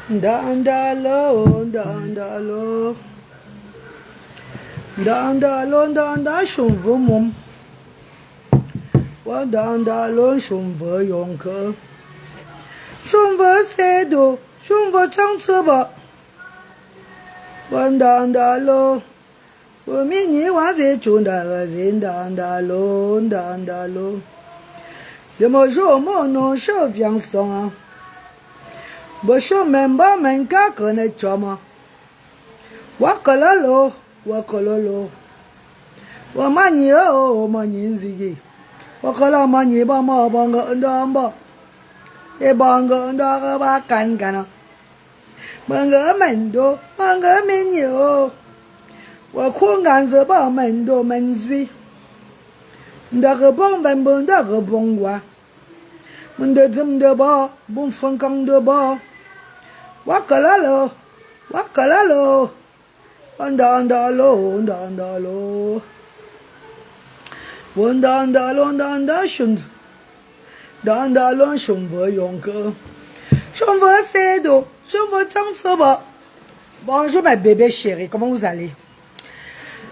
Dandalo, dandalo. Dandalo, dandalo, shumvu mum. Wa dandalo, shumvu yonke. Shumvu sedo, shumvu changcheba. Wa dandalo. Wa mini wa ze chunda wa ze dandalo, dandalo. Yemo jo mo no sho viang song. Bo sho memba menka kone choma. Wakololo, wakololo. Wamanyi o manyi nzigi. Wakala manyi ba ma banga ndamba. E banga ndaga ba kankana. Manga mendo, manga menyo. Wakunganze ba mendo menzwi. Ndaga bong bambo ndaga bongwa. Mende zimde ba, bun funkang de ba. Wakalalo, wakalalo. Andandalo, andandalo. Wandandalo, andandashund. Dandalo, shumva yonke. Shumva sedo, shumva changsoba. Bonjour mes bébés chéris, comment vous allez?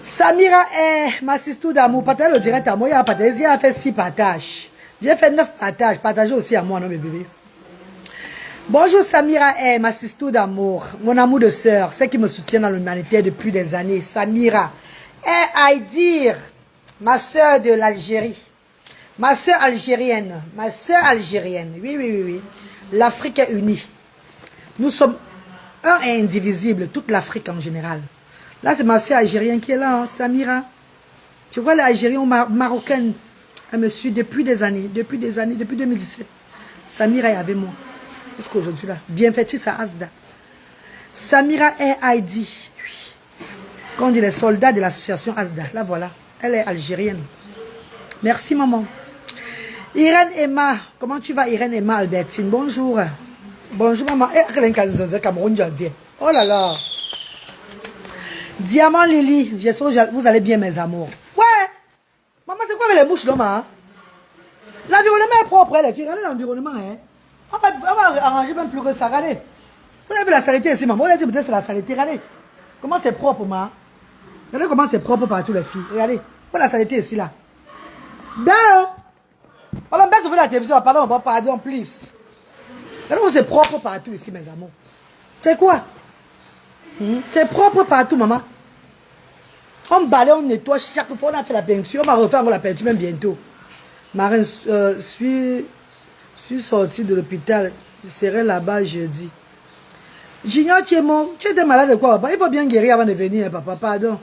Samira est ma sister d'amour. Partagez le direct à moi. Il a partagé, j'ai fait 6 partages. J'ai fait 9 partages. Partagez aussi à moi, non mes bébés. Bonjour Samira est ma sister d'amour. Mon amour de sœur. Celle qui me soutient dans l'humanité depuis des années. Samira est à dire ma sœur de l'Algérie. Ma sœur algérienne. Ma sœur algérienne. Oui, oui, oui, oui. L'Afrique est unie. Nous sommes un et indivisible. Toute l'Afrique en général. Là, c'est ma soeur algérienne qui est là, hein, Samira. Tu vois, l'Algérienne marocaine, elle me suit depuis des années, depuis 2017. Samira est avec moi. Est-ce qu'aujourd'hui, là, bienfaitrice à Asda. Samira est Heidi. Oui. Quand on dit les soldats de l'association Asda, là, voilà. Elle est algérienne. Merci, maman. Irène Emma. Comment tu vas, Irène Emma Albertine? Bonjour. Bonjour, maman. Oh là là. Diamant Lily, j'espère que vous allez bien mes amours. Ouais. Maman, c'est quoi avec les mouches là, maman? L'environnement est propre, les filles. Regardez l'environnement, hein. On va arranger même plus que ça, regardez. Vous avez vu la saleté ici, maman? On a dit peut-être c'est la saleté, regardez. Comment c'est propre, maman? Regardez comment c'est propre partout, les filles. Regardez. Voilà la saleté ici, là. Bien. On a bien sauvé la télévision, pardon, pardon, please. Regardez comment c'est propre partout ici, mes amours. C'est quoi? C'est propre partout, maman. On balaye, on nettoie chaque fois, on a fait la peinture. On va refaire la peinture même bientôt. Marine, suis sorti de l'hôpital. Je serai là-bas jeudi. Junior, tu es malade de quoi, papa? Il faut bien guérir avant de venir, papa, pardon.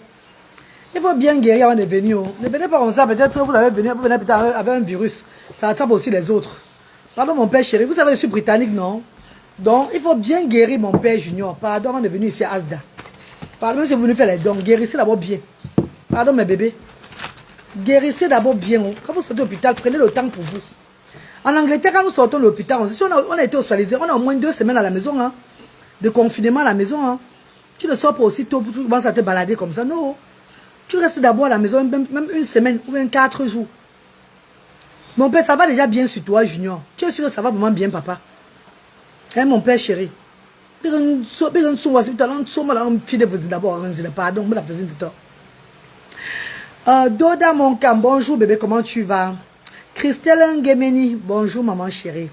Il faut bien guérir avant de venir. Ne venez pas comme ça, peut-être que vous venez peut-être avec un virus. Ça attrape aussi les autres. Pardon, mon père chéri, vous savez, je suis britannique, non? Donc, il faut bien guérir mon père Junior. Pardon, on est venu ici à Asda. Pardon, même si vous venez faire les dons, guérissez d'abord bien. Pardon, mes bébés. Guérissez d'abord bien. Quand vous sortez de l'hôpital, prenez le temps pour vous. En Angleterre, quand nous sortons de l'hôpital, si on a été hospitalisé, on a au moins 2 semaines à la maison, hein, de confinement à la maison. Hein. Tu ne sors pas aussitôt pour tu commences à te balader comme ça. Non. Tu restes d'abord à la maison, même 1 semaine ou même 4 jours. Mon père, ça va déjà bien sur toi, Junior. Tu es sûr que ça va vraiment bien, papa? Hein, mon père chéri. Doda Monkam, bonjour bébé, comment tu vas? Christelle Ngemeni, bonjour maman chérie.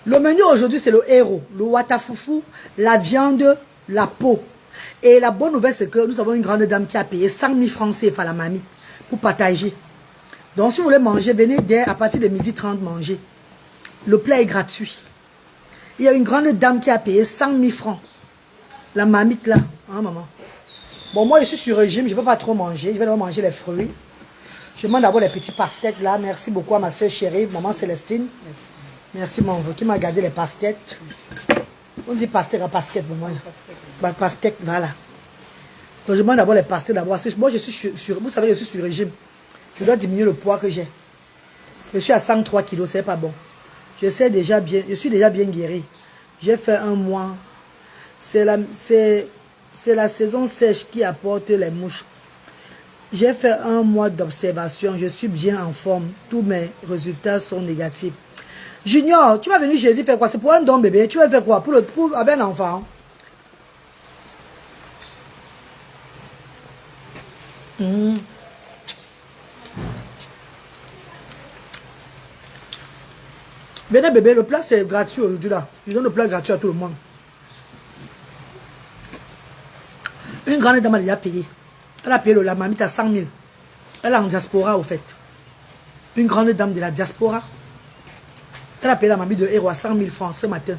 Le menu aujourd'hui c'est le héros, le watafoufou, la viande, la peau. Et la bonne nouvelle c'est que nous avons une grande dame qui a payé 100 000 francs CFA à la mamie pour partager. Donc si vous voulez manger, venez dès à partir de 12h30 manger. Le plat est gratuit. Il y a une grande dame qui a payé 100 000 francs. La mamite là, hein maman. Bon, moi je suis sur régime, je ne veux pas trop manger. Je vais d'abord manger les fruits. Je demande d'abord les petits pastèques là. Merci beaucoup à ma soeur chérie, maman Célestine. Merci. Merci mon qui m'a gardé les pastèques. Merci. On dit pastèque à pastèque pour moi. Pastèque, voilà. Donc je demande d'abord les pastèques d'abord. Moi je suis sur, vous savez, je suis sur régime. Je dois diminuer le poids que j'ai. Je suis à 103 kilos, c'est pas bon. Je suis déjà bien guéri. J'ai fait 1 mois. C'est la saison sèche qui apporte les mouches. J'ai fait 1 mois d'observation. Je suis bien en forme. Tous mes résultats sont négatifs. Junior, tu vas venir chez lui faire quoi? C'est pour un don bébé. Tu vas faire quoi? Pour avec un enfant. Venez bébé, le plat c'est gratuit aujourd'hui là. Je donne le plat gratuit à tout le monde. Une grande dame, elle a payé. Elle a payé la mamite à 100 000. Elle est en diaspora au fait. Une grande dame de la diaspora. Elle a payé la mamite de héros à 100 000 francs ce matin.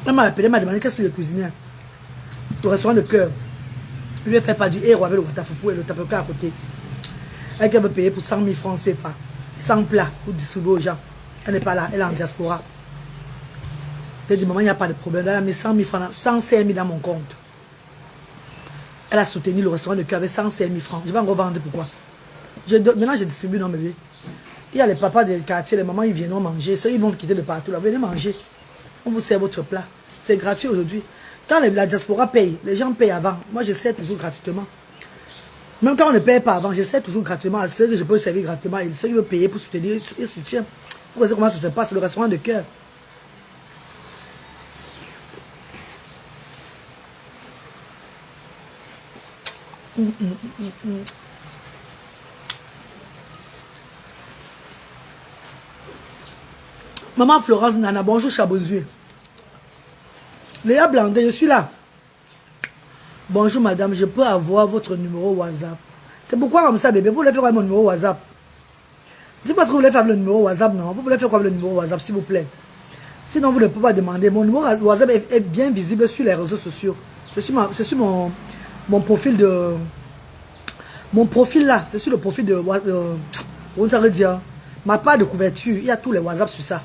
Elle m'a appelé, elle m'a demandé qu'est-ce que je cuisinais. Le restaurant de cœur. Je lui ai fait pas du héros avec le watafoufou et le tapoka à côté. Elle peut payer pour 100 000 francs CFA. 100 plats pour distribuer aux gens. Elle n'est pas là, elle est en diaspora. Elle dit, maman, il n'y a pas de problème. Elle a mis 100 000 francs, 105 000 dans mon compte. Elle a soutenu le restaurant de cœur avec 105 000 francs. Je vais en revendre, pourquoi? Maintenant, je distribue, non, bébé. Il y a les papas des quartiers, les mamans, ils viendront manger. Ceux, ils vont quitter de partout. Là. Venez manger. On vous sert votre plat. C'est gratuit aujourd'hui. Quand la diaspora paye, les gens payent avant. Moi, je sers toujours gratuitement. Même quand on ne paye pas avant, je sers toujours gratuitement. À ceux que je peux servir gratuitement. Et ceux qui veulent payer pour soutenir, ils soutiennent. Vous voyez comment ça se passe, le restaurant de cœur. Maman Florence Nana, bonjour Chabozué. Léa Blandé, je suis là. Bonjour madame, je peux avoir votre numéro WhatsApp. C'est pourquoi comme ça bébé, vous voulez faire quoi mon numéro WhatsApp? Dites-moi ce que vous voulez faire avec le numéro WhatsApp, non? Vous voulez faire quoi avec le numéro WhatsApp s'il vous plaît? Sinon vous ne pouvez pas demander. Mon numéro WhatsApp est bien visible sur les réseaux sociaux. C'est sur mon profil de... Mon profil là, c'est sur le profil de... on ça veut dire? Ma part de couverture, il y a tous les WhatsApp sur ça.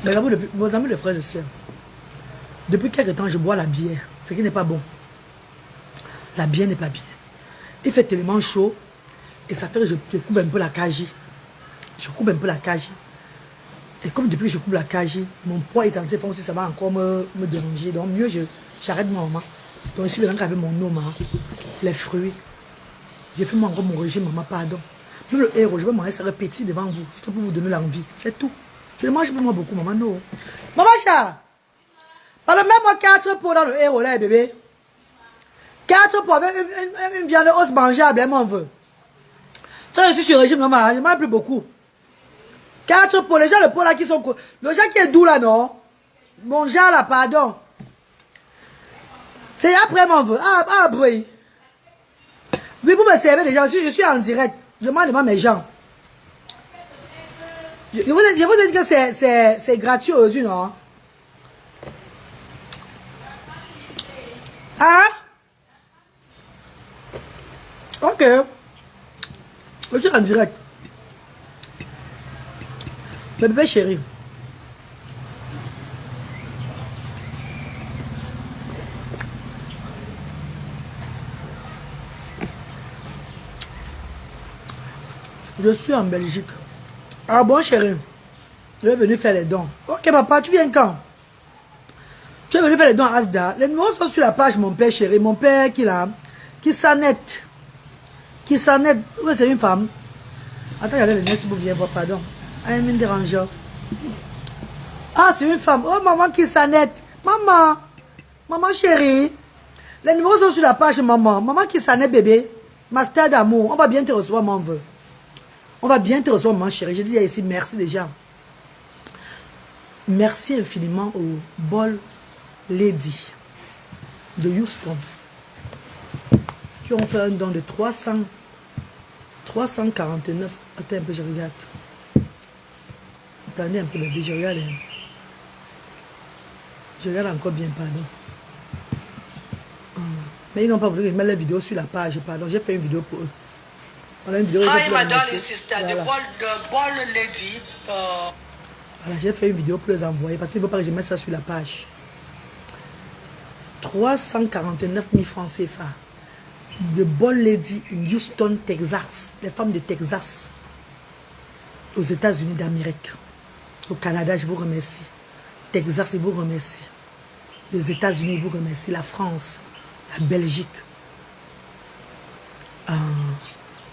Mais d'abord, vos amis, les frères et sœurs, depuis quelques temps, je bois la bière, ce qui n'est pas bon. La bière n'est pas bien. Il fait tellement chaud, et ça fait que je coupe un peu la cage. Je coupe un peu la cage. Et comme depuis que je coupe la cage, mon poids est en train de faire, ça va encore me déranger. Donc mieux, j'arrête mon maman. Donc je suis maintenant avec mon nom, les fruits. J'ai fait encore mon régime, maman, pardon. Même le héros, je vais manger ça petit devant vous, juste pour vous donner l'envie. C'est tout. Je ne mange pas moi beaucoup, maman, non. Maman, chat, pardon, mets-moi 4 pots dans le héros, là, bébé. 4 pots avec une viande os mangeable, elle m'en veut. Ça, je suis sur le régime, maman, je ne mange plus beaucoup. 4 pots, les gens, le pot là qui sont... Le gens qui est doux là, non? Mon genre là, pardon. C'est après, m'en veut. Ah, oui. Oui, vous me servez déjà, je suis en direct. Je demande devant mes gens. Je vous dis que c'est gratuit aujourd'hui, non? Hein? Ok. Je suis en direct. Bébé chéri. Je suis en Belgique. Ah bon chéri, je vais venir faire les dons. Ok papa, tu viens quand? Tu es venu faire les dons à Asda. Les numéros sont sur la page mon père chéri. Mon père qui s'annette. Qui s'annette. Oui, c'est une femme. Attends, regardez les noms si vous bien voir, pardon. Ah, il me dérange. Ah, c'est une femme. Oh maman qui s'annette. Maman. Maman chérie. Les numéros sont sur la page maman. Maman qui s'annette bébé. Master d'amour. On va bien te recevoir mon vœu. On va bien te recevoir, mon chéri. Je dis ici merci déjà. Merci infiniment au Ball Lady de Houston qui ont fait un don de 349. Attends un peu, je regarde. Attendez un peu, bébé, je regarde. Je regarde encore bien, pardon. Mais ils n'ont pas voulu que je mette la vidéo sur la page, pardon. J'ai fait une vidéo pour eux. Voilà une vidéo. Hi, madame et sister, de Ball Lady. Voilà, j'ai fait une vidéo pour les envoyer parce qu'il ne faut pas que je mette ça sur la page. 349 000 francs CFA. De Ball Lady in Houston, Texas. Les femmes de Texas. Aux États-Unis d'Amérique. Au Canada, je vous remercie. Texas, je vous remercie. Les États-Unis vous remercient, la France, la Belgique,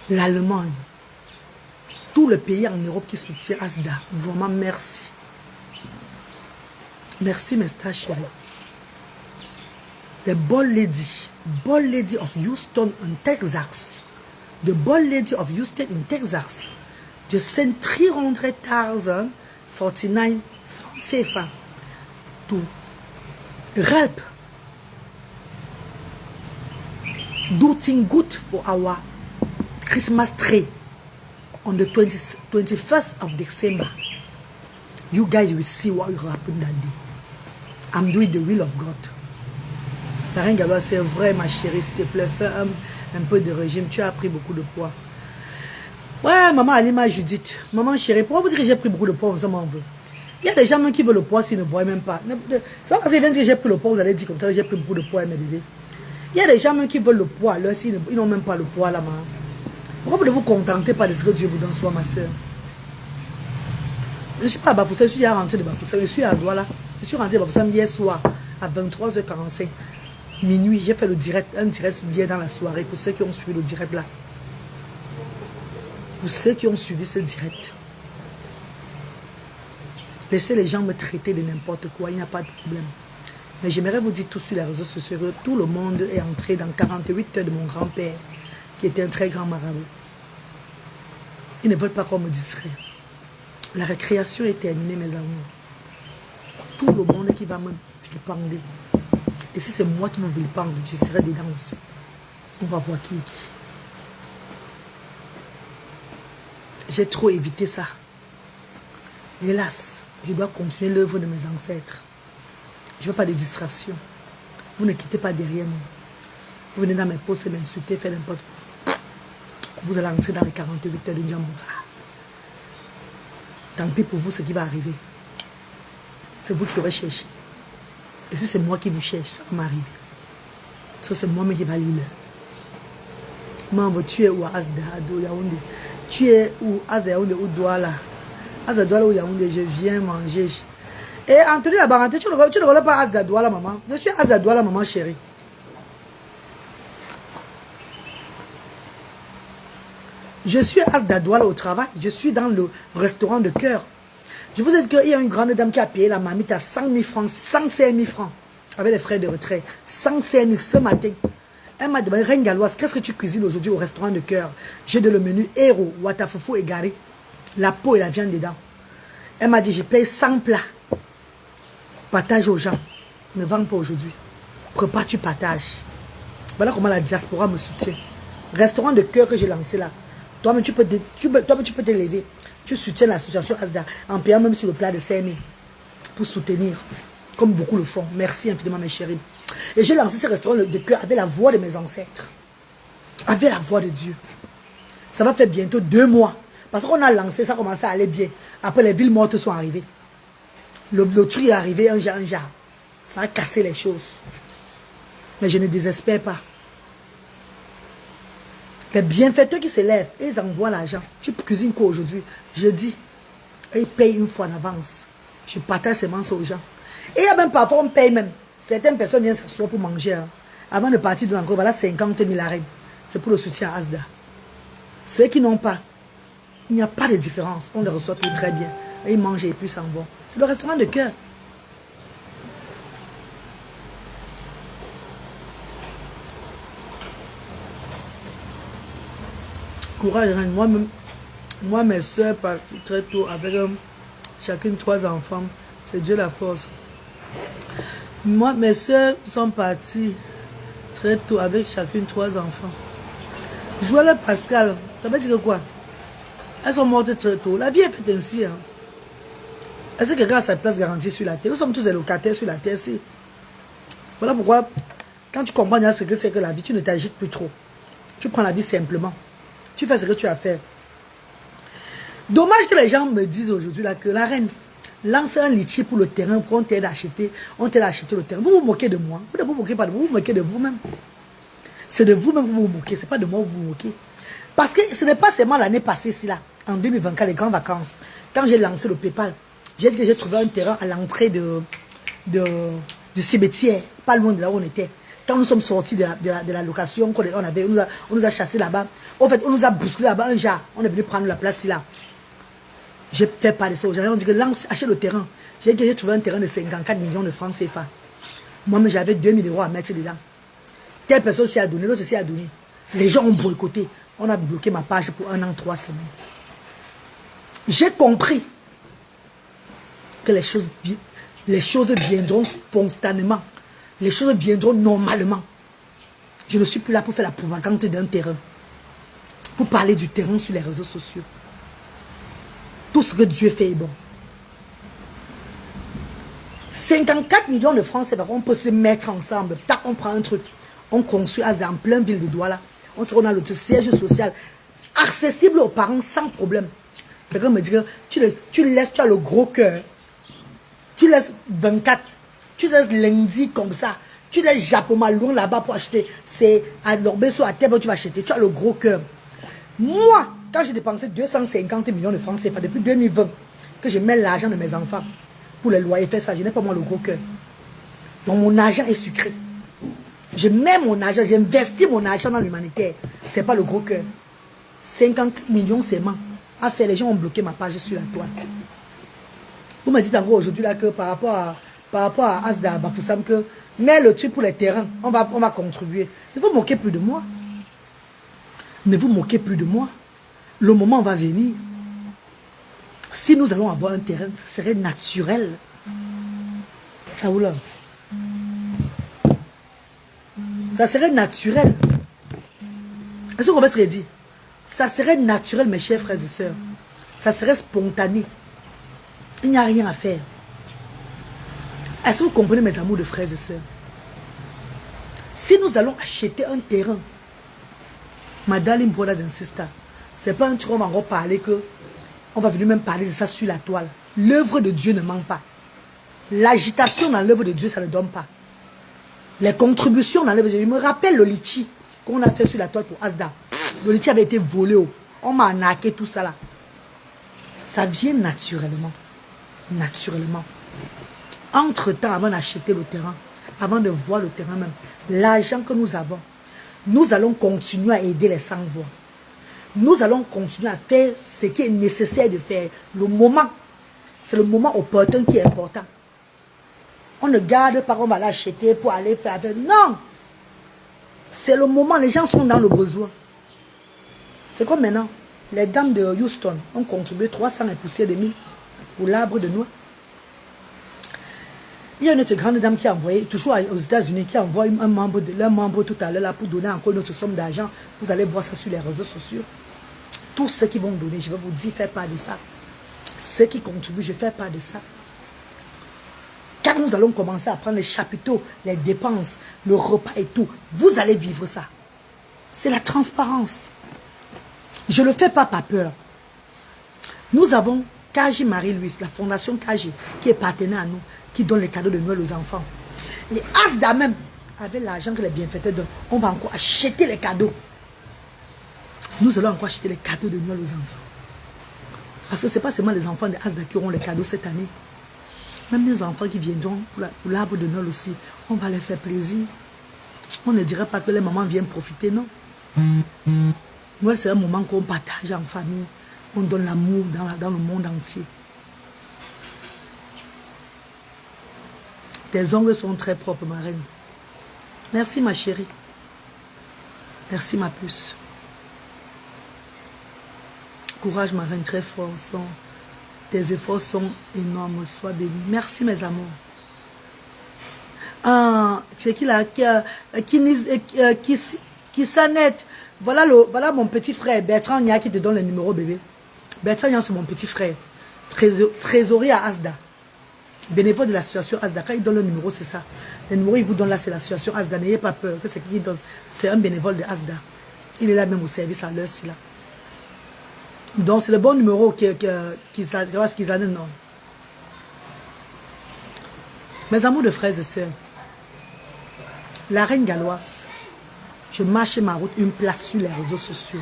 l'Allemagne, tous les pays en Europe qui soutiennent Asda. Vraiment, merci. Merci, mes stars chéris. The Ball Lady of Houston in Texas. The Ball Lady of Houston in Texas. Just sent 300,049 francs CFA to help do things good for our Christmas tree on the 21st of December. You guys will see what will happen that day. I'm doing the will of God. La reine Galois, c'est vrai, ma chérie, s'il te plaît, fais un peu de régime. Tu as pris beaucoup de poids. Ouais, maman Alima Judith, maman chérie, pourquoi vous dites que j'ai pris beaucoup de poids, vous m'en veut? Il y a des gens même qui veulent le poids s'ils ne voient même pas. C'est pas parce qu'ils viennent dire que j'ai pris le poids, vous allez dire comme ça que j'ai pris beaucoup de poids, mes bébés. Il y a des gens même qui veulent le poids, là, s'ils n'ont même pas le poids là, maman. Pourquoi vous ne vous contentez pas de ce que Dieu vous donne, soit ma soeur? Je ne suis pas à Bafoussam, je suis déjà rentré de Bafoussam, je suis à Douala. Je suis rentré de Bafoussam hier soir à 23h45. Minuit, j'ai fait un direct hier dans la soirée pour ceux qui ont suivi le direct là. Pour ceux qui ont suivi ce direct. Laissez les gens me traiter de n'importe quoi, il n'y a pas de problème. Mais j'aimerais vous dire tout sur les réseaux sociaux, tout le monde est entré dans 48 heures de mon grand-père, qui était un très grand marabout. Ils ne veulent pas qu'on me distrait. La récréation est terminée, mes amours. Tout le monde qui va me vilipender. Et si c'est moi qui me vilipende, je serai dedans aussi. On va voir qui est qui. J'ai trop évité ça. Hélas, je dois continuer l'œuvre de mes ancêtres. Je ne veux pas de distraction. Vous ne quittez pas derrière moi. Vous venez dans mes postes et m'insulter, faire n'importe quoi. Vous allez entrer dans les 48 heures de Ndiamonfa. Tant pis pour vous ce qui va arriver. C'est vous qui aurez cherché. Et si c'est moi qui vous cherche, ça va m'arriver. Ça c'est moi-même qui va lire. Maman, tu es où à Asda, Yaoundé? Tu es où Asda, Yaoundé, ou Douala? Asda, Douala ou Yaoundé, je viens manger. Et Anthony Labaranté, tu ne relèves pas Asda, Douala, maman. Je suis Asda, Douala, maman chérie. Je suis Asda, Douala au travail. Je suis dans le restaurant de cœur. Je vous ai dit qu'il y a une grande dame qui a payé la mamite à 100 000 francs, 105 000 francs, avec les frais de retrait. 105 000 ce matin. Elle m'a demandé, Reine Galoise, qu'est-ce que tu cuisines aujourd'hui au restaurant de cœur? J'ai de le menu héros, watafoufou et gari. La peau et la viande dedans. Elle m'a dit, je paye 100 plats. Partage aux gens. Ne vends pas aujourd'hui. Prépare, tu partages. Voilà comment la diaspora me soutient. Restaurant de cœur que j'ai lancé là. Toi-même, tu peux te lever. Tu soutiens l'association Asda en payant même sur le plat de 5 000 pour soutenir, comme beaucoup le font. Merci infiniment, mes chéris. Et j'ai lancé ce restaurant de cœur avec la voix de mes ancêtres, avec la voix de Dieu. Ça va faire bientôt 2 mois. Parce qu'on a lancé, ça commençait à aller bien. Après, les villes mortes sont arrivées. Le truc est arrivé un jour. Ça a cassé les choses. Mais je ne désespère pas. Les bienfaiteurs qui se lèvent, ils envoient l'argent. Tu cuisines quoi aujourd'hui? Je dis, ils payent une fois en avance. Je partage ces semences aux gens. Et il y a même parfois, on paye même. Certaines personnes viennent s'asseoir pour manger. Hein. Avant de partir de l'encore, voilà 50 000 arènes. C'est pour le soutien à Asda. Ceux qui n'ont pas, il n'y a pas de différence. On les reçoit tout très bien. Et ils mangent et puis s'en vont. C'est le restaurant de cœur. Courage, Reine. Moi, mes soeurs partent très tôt avec chacune 3 enfants. C'est Dieu la force. Moi, mes soeurs sont parties très tôt avec chacune 3 enfants. Joël Pascal, ça veut dire quoi? Elles sont mortes très tôt. La vie est faite ainsi. Hein. Est-ce que quelqu'un a sa place garantie sur la terre? Nous sommes tous des locataires sur la terre. Si. Voilà pourquoi, quand tu comprends ce que c'est que la vie, tu ne t'agites plus trop. Tu prends la vie simplement. Tu fais ce que tu as à faire. Dommage que les gens me disent aujourd'hui que la reine lance un litchi pour le terrain, pour on t'aide à acheter le terrain. Vous vous moquez de moi. Vous ne vous moquez pas de moi, vous vous moquez de vous-même. C'est de vous-même que vous vous moquez, ce n'est pas de moi que vous vous moquez. Parce que ce n'est pas seulement l'année passée, ici, là, en 2024, les grandes vacances, quand j'ai lancé le PayPal, j'ai dit que j'ai trouvé un terrain à l'entrée de du cimetière, pas loin de là où on était. Quand nous sommes sortis de la location, on nous a chassés là-bas. En fait, on nous a bousculé là-bas un jour. On est venu prendre la place là. Je fais pas de ça aux gens. On dit que lance, achète le terrain. J'ai trouvé un terrain de 54 millions de francs CFA. Moi, j'avais 2000 € à mettre dedans. Telle personne s'y a donné, l'autre s'y a donné. Les gens ont boycotté. On a bloqué ma page pour 1 an, 3 semaines. J'ai compris que les choses viendront spontanément. Les choses viendront normalement. Je ne suis plus là pour faire la propagande d'un terrain. Pour parler du terrain sur les réseaux sociaux. Tout ce que Dieu fait est bon. 54 millions de francs, c'est vrai qu'on peut se mettre ensemble. Tac, on prend un truc. On construit Asda en plein ville de Douala. On se rend dans le siège social. Accessible aux parents sans problème. Quelqu'un me dit que tu as le gros cœur. Tu laisses 24. Tu laisses lundi comme ça. Tu laisses Japoma loin là-bas pour acheter. C'est à l'Orbesso à Table tu vas acheter. Tu as le gros cœur. Moi, quand j'ai dépensé 250 millions de francs CFA depuis 2020, que je mets l'argent de mes enfants pour les loyers, faire ça, je n'ai pas moi le gros cœur. Donc mon argent est sucré. Je mets mon argent, j'investis mon argent dans l'humanitaire. Ce n'est pas le gros cœur. 50 millions seulement. À faire, les gens ont bloqué ma page sur la toile. Vous me dites encore aujourd'hui là que par rapport à Asda Bafoussam que mets le truc pour les terrains, on va contribuer. Ne vous moquez plus de moi. Ne vous moquez plus de moi. Le moment va venir. Si nous allons avoir un terrain, ça serait naturel. Ah oula. Ça serait naturel. Est-ce que vous comprenez ce qu'il dit? Ça serait naturel, mes chers frères et sœurs. Ça serait spontané. Il n'y a rien à faire. Est-ce que vous comprenez mes amours de frères et sœurs? Si nous allons acheter un terrain, my darling brothers and sisters, c'est pas un truc on va encore parler que on va venir même parler de ça sur la toile. L'œuvre de Dieu ne manque pas. L'agitation dans l'œuvre de Dieu, ça ne donne pas. Les contributions dans l'œuvre de Dieu. Je me rappelle le litchi qu'on a fait sur la toile pour Asda. Le litchi avait été volé. On m'a arnaqué tout ça là. Ça vient naturellement. Naturellement. Entre-temps, avant d'acheter le terrain, avant de voir le terrain même, l'argent que nous avons, nous allons continuer à aider les sans-voix. Nous allons continuer à faire ce qui est nécessaire de faire. Le moment, c'est le moment opportun qui est important. On ne garde pas qu'on va l'acheter pour aller faire avec. Non! C'est le moment, les gens sont dans le besoin. C'est comme maintenant, les dames de Houston ont contribué 300 et poussières de mille pour l'arbre de Noël. Il y a une autre grande dame qui a envoyé, toujours aux États-Unis, qui a envoyé un membre tout à l'heure là pour donner encore une autre somme d'argent. Vous allez voir ça sur les réseaux sociaux. Tous ceux qui vont donner, je vais vous dire, faites pas de ça. Ceux qui contribuent, je ne fais pas de ça. Quand nous allons commencer à prendre les chapiteaux, les dépenses, le repas et tout, vous allez vivre ça. C'est la transparence. Je ne le fais pas par peur. Nous avons Kaji Marie-Louise, la fondation Kaji, qui est partenaire à nous, qui donne les cadeaux de Noël aux enfants. Et Asda même, avec l'argent que les bienfaiteurs donnent, on va encore acheter les cadeaux. Nous allons encore acheter les cadeaux de Noël aux enfants. Parce que ce n'est pas seulement les enfants de Asda qui auront les cadeaux cette année. Même les enfants qui viendront pour l'arbre de Noël aussi, on va leur faire plaisir. On ne dirait pas que les mamans viennent profiter, non. Noël, c'est un moment qu'on partage en famille. On donne l'amour dans le monde entier. Tes ongles sont très propres, ma reine. Merci, ma chérie. Merci, ma puce. Courage, ma reine, très fort. Tes efforts sont énormes. Sois béni. Merci, mes amours. C'est qui là? Qui s'annette. Voilà mon petit frère Bertrand Nia qui te donne le numéro, bébé. Bertrand Nia, c'est mon petit frère. Trésorier à Asda. Bénévole de l'association Asda. Quand il donne le numéro, c'est ça. Le numéro, il vous donne là, c'est l'association Asda. N'ayez pas peur que c'est qui donne. C'est un bénévole de Asda. Il est là même au service à l'heure, c'est là. Donc, c'est le bon numéro qu'ils en non. Mes amours de frères et sœurs, la reine galloise, je marche ma route, une place sur les réseaux sociaux.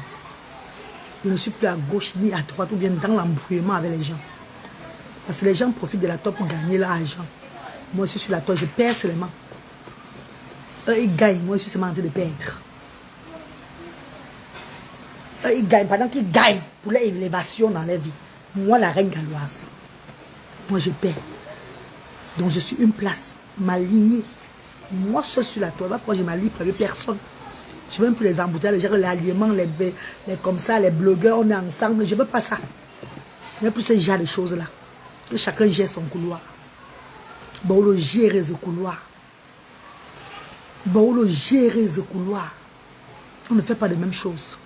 Je ne suis plus à gauche ni à droite ou bien dans l'embrouillement avec les gens. Parce que les gens profitent de la top pour gagner l'argent. Moi, je suis sur la toile, je perds seulement. Eux, ils gagnent, moi, je suis seulement en train de perdre. Eux, ils gagnent, pendant qu'ils gagnent pour l'élévation dans leur vie. Moi, la reine galloise, moi, je perds. Donc, je suis une place, ma lignée. Moi, seul sur la toile, pourquoi je m'allie avec personne. Je ne veux même plus les embouteillages, les alliements, les comme ça, les blogueurs, on est ensemble. Je ne veux pas ça. Je ne veux plus ce genre de choses-là. Que chacun gère son couloir. Bon, le gérer ce couloir. Bon, le gérer ce couloir. On ne fait pas les mêmes choses.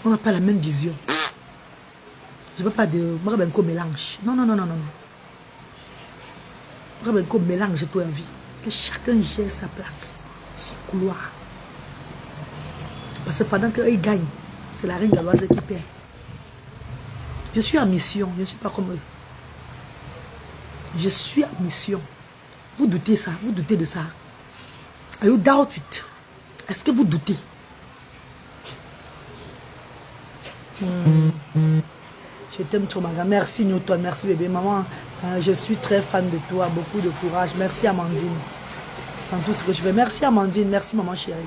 On n'a pas la même vision. Je ne veux pas de... Moi, je veux mélange. Non, non, non, non, non. Moi, je veux mélange toute la vie. Que chacun gère sa place, son couloir. Parce que pendant qu'eux gagnent, c'est la reine galloise qui perd. Je suis en mission, je ne suis pas comme eux. Je suis en mission. Vous doutez ça, vous doutez de ça. Are you doubt it? Est-ce que vous doutez? Je t'aime trop, ma grande. Merci Newton, merci bébé. Maman, je suis très fan de toi. Beaucoup de courage. Merci Amandine. Dans tout ce que tu fais. Merci Amandine, merci maman chérie.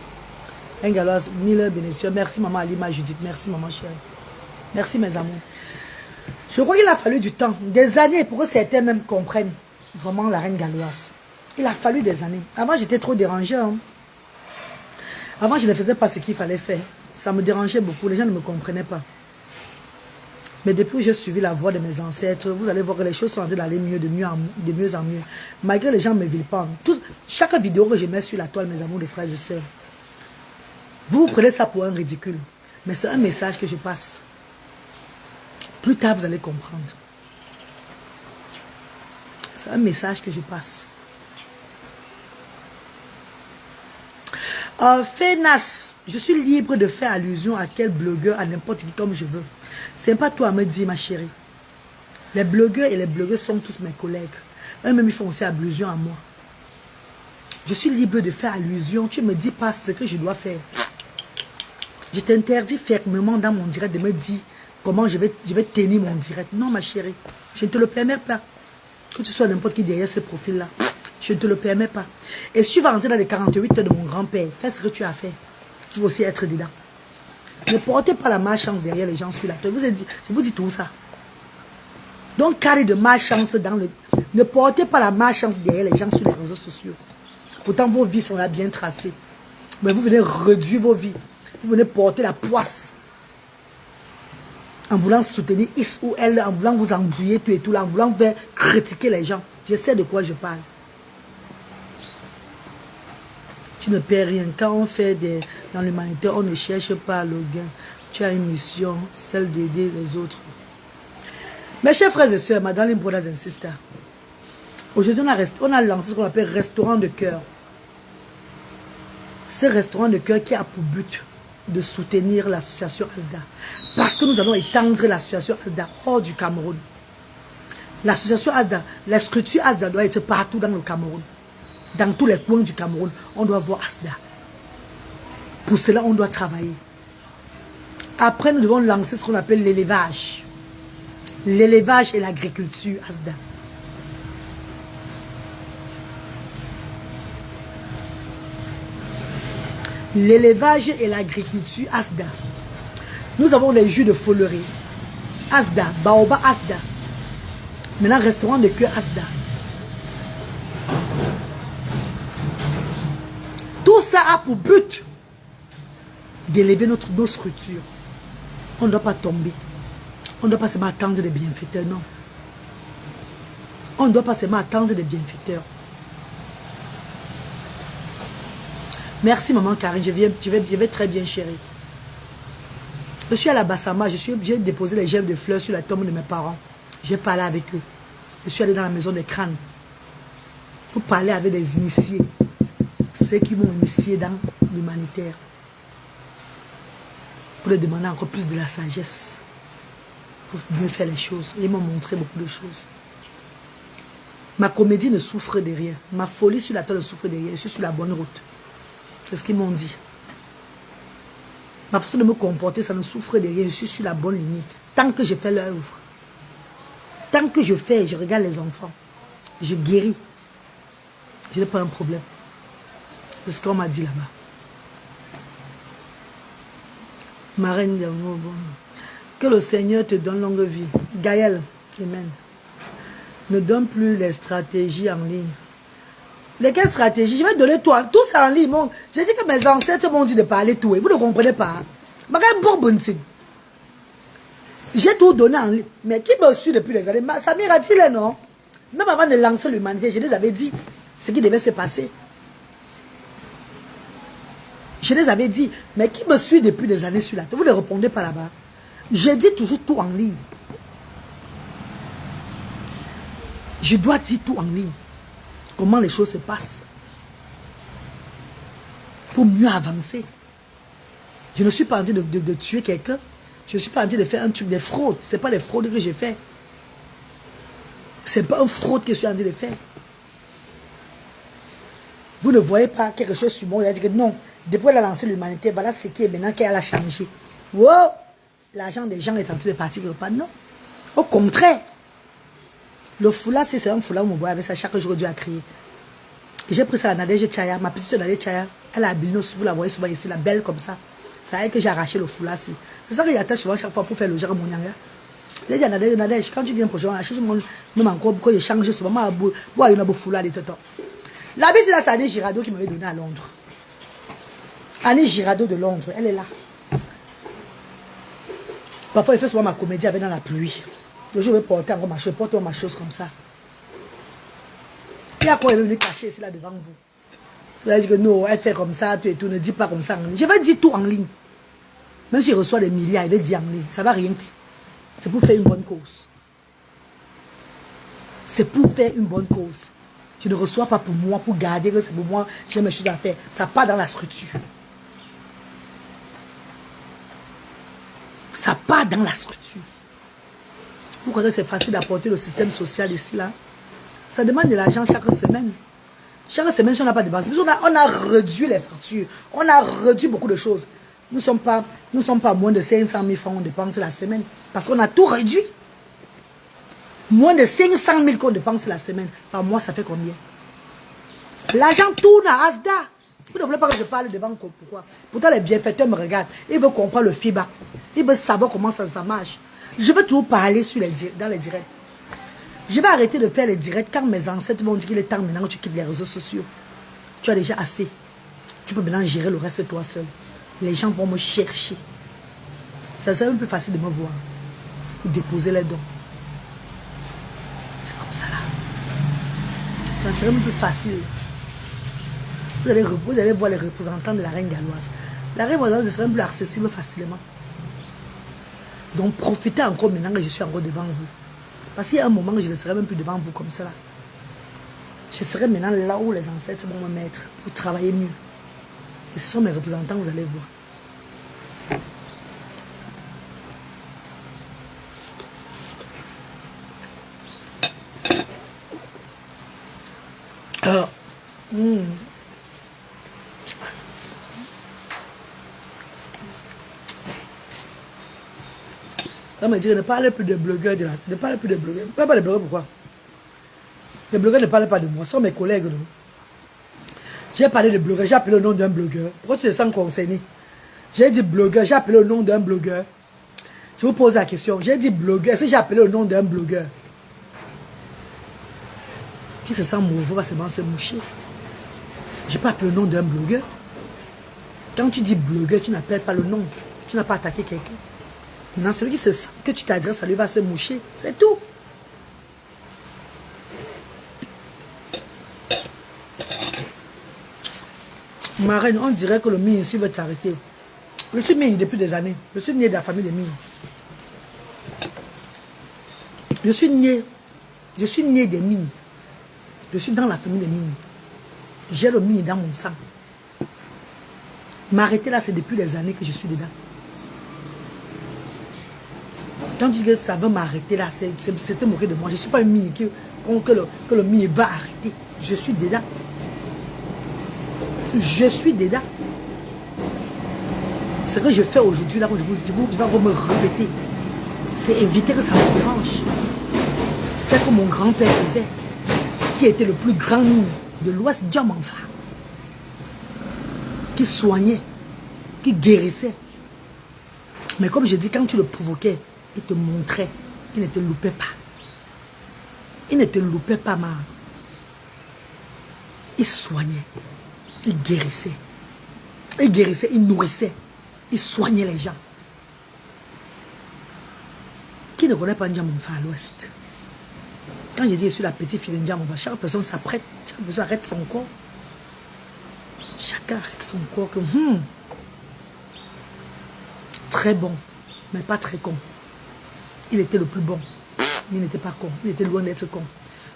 Engaloise, mille bénédictions. Merci maman Alima Judith. Merci maman chérie. Merci mes amours. Je crois qu'il a fallu du temps, des années pour que certains même comprennent vraiment la reine galloise. Il a fallu des années. Avant, j'étais trop dérangée. Hein. Avant, je ne faisais pas ce qu'il fallait faire. Ça me dérangeait beaucoup. Les gens ne me comprenaient pas. Mais depuis que j'ai suivi la voie de mes ancêtres, vous allez voir que les choses sont en train d'aller mieux, de mieux en mieux. Malgré les gens ne me vilent pas. Chaque vidéo que je mets sur la toile, mes amours de frères et sœurs, vous prenez ça pour un ridicule. Mais c'est un message que je passe. Plus tard, vous allez comprendre. C'est un message que je passe. Fénas, je suis libre de faire allusion à quel blogueur, à n'importe qui comme je veux. C'est pas toi à me dire, ma chérie. Les blogueurs et les blogueuses sont tous mes collègues. Eux-mêmes, ils font aussi allusion à moi. Je suis libre de faire allusion. Tu ne me dis pas ce que je dois faire. Je t'interdis fermement dans mon direct de me dire comment je vais tenir mon direct. Non, ma chérie. Je ne te le permets pas. Que tu sois n'importe qui derrière ce profil-là. Je ne te le permets pas. Et si tu vas rentrer dans les 48 heures de mon grand-père, fais ce que tu as fait. Tu vas aussi être dedans. Ne portez pas la malchance derrière les gens sur la toile. Je vous dis tout ça. Donc, carré de malchance dans le... Ne portez pas la malchance derrière les gens sur les réseaux sociaux. Pourtant, vos vies sont là bien tracées. Mais vous venez réduire vos vies. Vous venez porter la poisse. En voulant soutenir X ou elle, en voulant vous embrouiller tout et tout là, en voulant faire critiquer les gens. Je sais de quoi je parle. Tu ne perds rien. Quand on fait dans l'humanité, on ne cherche pas le gain. Tu as une mission, celle d'aider les autres. Mes chers frères et sœurs, ma darling brothers and sisters, aujourd'hui on a lancé ce qu'on appelle restaurant de cœur. Ce restaurant de cœur qui a pour but de soutenir l'association ASDA. Parce que nous allons étendre l'association ASDA hors du Cameroun. L'association ASDA, la structure ASDA doit être partout dans le Cameroun. Dans tous les coins du Cameroun, on doit voir ASDA. Pour cela, on doit travailler. Après, nous devons lancer ce qu'on appelle l'élevage. L'élevage et l'agriculture ASDA. L'élevage et l'agriculture ASDA. Nous avons les jus de folerie. ASDA, Baoba ASDA. Maintenant, restaurant de cœur ASDA. Tout ça a pour but d'élever nos structures. On ne doit pas tomber. On ne doit pas seulement attendre des bienfaiteurs, non. On ne doit pas seulement attendre des bienfaiteurs. Merci maman Karine, je vais très bien chérie. Je suis à la Bassama, j'ai déposé les gemmes de fleurs sur la tombe de mes parents. J'ai parlé avec eux. Je suis allé dans la maison des crânes pour parler avec des initiés. Ceux qui m'ont initié dans l'humanitaire. Pour leur demander encore plus de la sagesse. Pour mieux faire les choses. Ils m'ont montré beaucoup de choses. Ma comédie ne souffre de rien. Ma folie sur la terre ne souffre de rien. Je suis sur la bonne route. C'est ce qu'ils m'ont dit. Ma façon de me comporter, ça ne souffre de rien. Je suis sur la bonne limite. Tant que je fais l'œuvre. Tant que je fais, je regarde les enfants. Je guéris. Je n'ai pas un problème. C'est ce qu'on m'a dit là-bas. Ma reine d'amour, que le Seigneur te donne longue vie. Gaël, amen. Ne donne plus les stratégies en ligne. Lesquelles stratégies? Je vais donner toi. Tout ça en ligne. Bon, j'ai dit que mes ancêtres m'ont dit de parler tout. Et vous ne comprenez pas. J'ai tout donné en ligne. Mais qui me suit depuis des années? Samir a dit, non? Même avant de lancer l'humanité, je les avais dit ce qui devait se passer. Je les avais dit. Mais qui me suit depuis des années sur la terre? Vous ne répondez pas là-bas. Je dis toujours tout en ligne. Je dois dire tout en ligne. Comment les choses se passent. Pour mieux avancer. Je ne suis pas en train de tuer quelqu'un. Je ne suis pas en train de faire un truc de fraude. Ce n'est pas des fraudes que j'ai fait. Ce n'est pas une fraude que je suis en train de faire. Vous ne voyez pas quelque chose sur moi. Il a dit que non. Depuis qu'elle a lancé l'humanité, voilà ce qui est maintenant qu'elle a changé. Wow! L'argent des gens est en train de partir quelque part. Non. Au contraire. Le foulard, c'est un foulard, on voit avec ça chaque jour que Dieu a créé. J'ai pris ça à Nadège Chaya, ma petite soeur Nadège Chaya, elle a albinos, vous la voyez souvent ici, la belle comme ça. C'est elle que j'ai arraché le foulard. C'est ça qu'il attache souvent chaque fois pour faire le genre mon yanga. J'ai dit à Nadège, quand tu viens pour jouer, achète mon même encore pourquoi j'ai changé souvent. Moi, il y a un beau foulard de toto. La bise, c'est Annie Girardot qui m'avait donné à Londres. Annie Girardot de Londres, elle est là. Parfois, il fait souvent ma comédie avec dans la pluie. Je vais porter encore ma chose, porte ma chose comme ça. Il y a quoi, il veut venir cacher ici là devant vous. Vous allez dire que non, elle fait comme ça, tout et tout, ne dis pas comme ça en ligne. Je vais dire tout en ligne. Même s'il reçoit des milliards, il va dire en ligne. Ça ne va rien faire. C'est pour faire une bonne cause. C'est pour faire une bonne cause. Je ne reçois pas pour moi, pour garder que c'est pour moi, j'ai mes choses à faire. Ça part dans la structure. Ça part dans la structure. Vous croyez que c'est facile d'apporter le système social ici, là? Ça demande de l'argent chaque semaine. Chaque semaine, si on n'a pas de base, on a réduit les factures. On a réduit beaucoup de choses. Nous ne sommes pas moins de 500 000 francs qu'on dépense la semaine. Parce qu'on a tout réduit. Moins de 500 000 qu'on dépense la semaine. Par mois, ça fait combien? L'argent tourne à Asda. Vous ne voulez pas que je parle devant pourquoi? Pourtant, les bienfaiteurs me regardent. Ils veulent comprendre le FIBA. Ils veulent savoir comment ça marche. Je vais toujours parler dans les directs. Je vais arrêter de faire les directs quand mes ancêtres vont dire qu'il est temps maintenant que tu quittes les réseaux sociaux. Tu as déjà assez. Tu peux maintenant gérer le reste de toi seul. Les gens vont me chercher. Ça serait un peu facile de me voir. Ou déposer les dons. C'est comme ça là. Ça serait un peu plus facile. Vous allez voir les représentants de la reine galloise. La reine galloise serait un peu plus accessible facilement. Donc profitez encore maintenant que je suis encore devant vous. Parce qu'il y a un moment que je ne serai même plus devant vous comme ça là. Je serai maintenant là où les ancêtres vont me mettre pour travailler mieux. Et ce sont mes représentants, vous allez voir. Alors, on me dit ne parlez plus de blogueurs ne parlez plus de blogueurs. Pas de blogueurs, pourquoi? Les blogueurs ne parlent pas de moi, ce sont mes collègues. J'ai parlé de blogueur, j'ai appelé le nom d'un blogueur. Pourquoi tu te sens concerné? J'ai dit blogueur, j'ai appelé le nom d'un blogueur. Je vous pose la question, j'ai dit blogueur, est-ce que j'ai appelé le nom d'un blogueur? Qui se sent mauvais va se moucher. Je n'ai pas appelé le nom d'un blogueur. Quand tu dis blogueur, tu n'appelles pas le nom. Tu n'as pas attaqué quelqu'un. Maintenant, celui qui se sent que tu t'adresses à lui va se moucher. C'est tout. Ma reine, on dirait que le mine ici veut t'arrêter. Je suis mine depuis des années. Je suis né de la famille des mines. Je suis né des mines. Je suis dans la famille des mines. J'ai le mine dans mon sang. M'arrêter là, c'est depuis des années que je suis dedans. Quand tu dis que ça va m'arrêter là, c'est te moquer de moi. Je ne suis pas une mine que le mine va arrêter. Je suis dedans. Je suis dedans. Ce que je fais aujourd'hui, là, je vais me répéter. C'est éviter que ça me dérange. Faire comme mon grand-père faisait, qui était le plus grand mine de l'Ouest, Diamanfa, qui soignait, qui guérissait. Mais comme je dis, quand tu le provoquais, il te montrait, il ne te loupait pas. Il ne te loupait pas, ma. Il soignait, il guérissait. Il guérissait, il nourrissait, il soignait les gens. Qui ne connaît pas Ndiamanfa à l'Ouest? Quand je dis je suis la petite fille de Ndiamanfa, chaque personne s'apprête, chaque personne arrête son corps. Chacun arrête son corps que très bon, mais pas très con. Il était le plus bon. Il n'était pas con. Il était loin d'être con.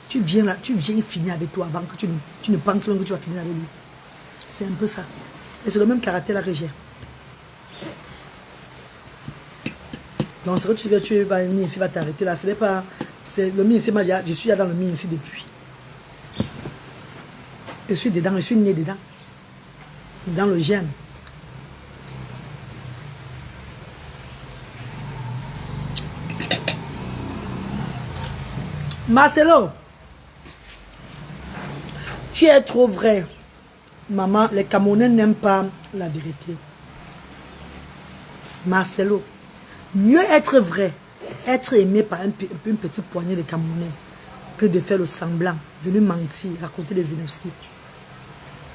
Tu viens là, tu viens, il finit avec toi avant que tu ne penses même que tu vas finir avec lui. C'est un peu ça. Et c'est le même caractère là que j'ai. Donc c'est que tu vas venir ici, va t'arrêter là. Ce n'est pas. Le mien ici, je suis là dans le mien ici depuis. Je suis dedans, je suis né dedans. Dans le gène. Marcelo, tu es trop vrai. Maman, les Camerounais n'aiment pas la vérité. Marcelo, mieux être vrai, être aimé par une petite poignée de Camerounais que de faire le semblant, de lui mentir, raconter des inepties.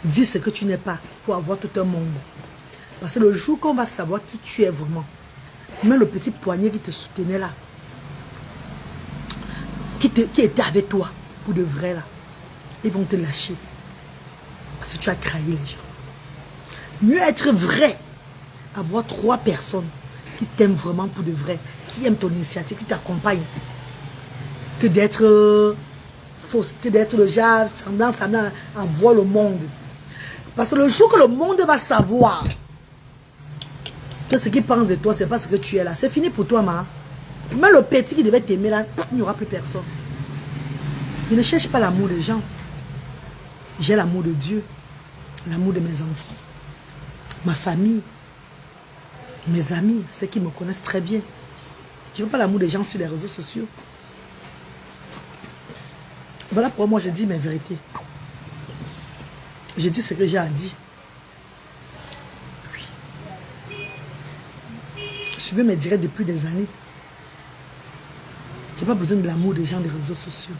Dis ce que tu n'es pas pour avoir tout un monde. Parce que le jour qu'on va savoir qui tu es vraiment, même le petit poignet qui te soutenait là, qui était avec toi pour de vrai là, ils vont te lâcher. Parce que tu as trahi les gens. Mieux être vrai, avoir 3 personnes qui t'aiment vraiment pour de vrai, qui aiment ton initiative, qui t'accompagnent, que d'être fausse, que d'être le genre semblant à voir le monde. Parce que le jour que le monde va savoir que ce qu'il pense de toi, c'est pas ce que tu es là, c'est fini pour toi, ma. Même le petit qui devait t'aimer là, il n'y aura plus personne. Je ne cherche pas l'amour des gens. J'ai l'amour de Dieu, l'amour de mes enfants, ma famille, mes amis, ceux qui me connaissent très bien. Je ne veux pas l'amour des gens sur les réseaux sociaux. Voilà pourquoi moi je dis mes vérités. Je dis ce que j'ai à dire. Oui. Je suis mes directs depuis des années. Je n'ai pas besoin de l'amour des gens des réseaux sociaux.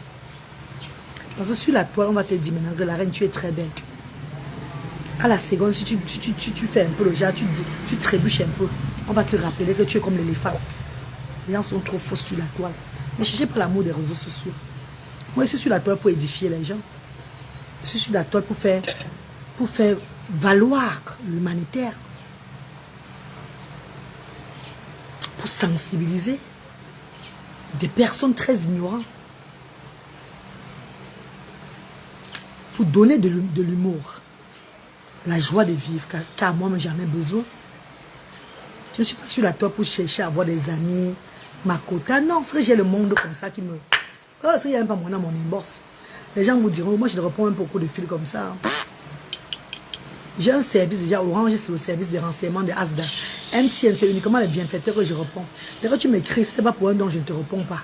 Parce que sur la toile, on va te dire maintenant que la reine, tu es très belle. À la seconde, si tu fais un peu le genre, tu trébuches un peu, on va te rappeler que tu es comme l'éléphant. Les gens sont trop faux sur la toile. Ne cherchez pas l'amour des réseaux sociaux. Moi, je suis sur la toile pour édifier les gens. Je suis sur la toile pour faire valoir l'humanitaire. Pour sensibiliser des personnes très ignorantes. Pour donner de l'humour. La joie de vivre, car moi, j'en ai besoin. Je ne suis pas sur la toile pour chercher à avoir des amis, ma quota. Non, c'est que j'ai le monde comme ça qui me... Oh, c'est qu'il n'y a même pas mon inbox. Les gens vous diront, moi je ne réponds même pas beaucoup de fils comme ça. J'ai un service déjà, Orange, c'est le service de renseignement de Asda. MTN, c'est uniquement les bienfaiteurs que je réponds. Dès que tu m'écris, ce n'est pas pour un don, je ne te réponds pas.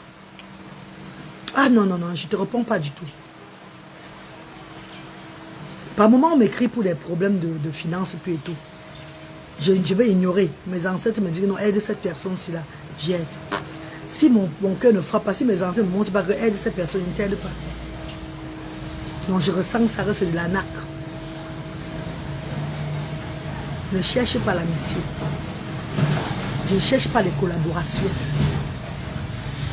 Ah non, non, non, je ne te réponds pas du tout. Par moment, on m'écrit pour des problèmes de finances et tout. Je vais ignorer. Mes ancêtres me disent non, aide cette personne-ci là. J'aide. Si mon cœur ne frappe pas, si mes ancêtres ne me montrent pas que aide cette personne, ils ne t'aident pas. Donc je ressens que ça reste de l'arnaque. Ne cherche pas l'amitié. Je ne cherche pas les collaborations.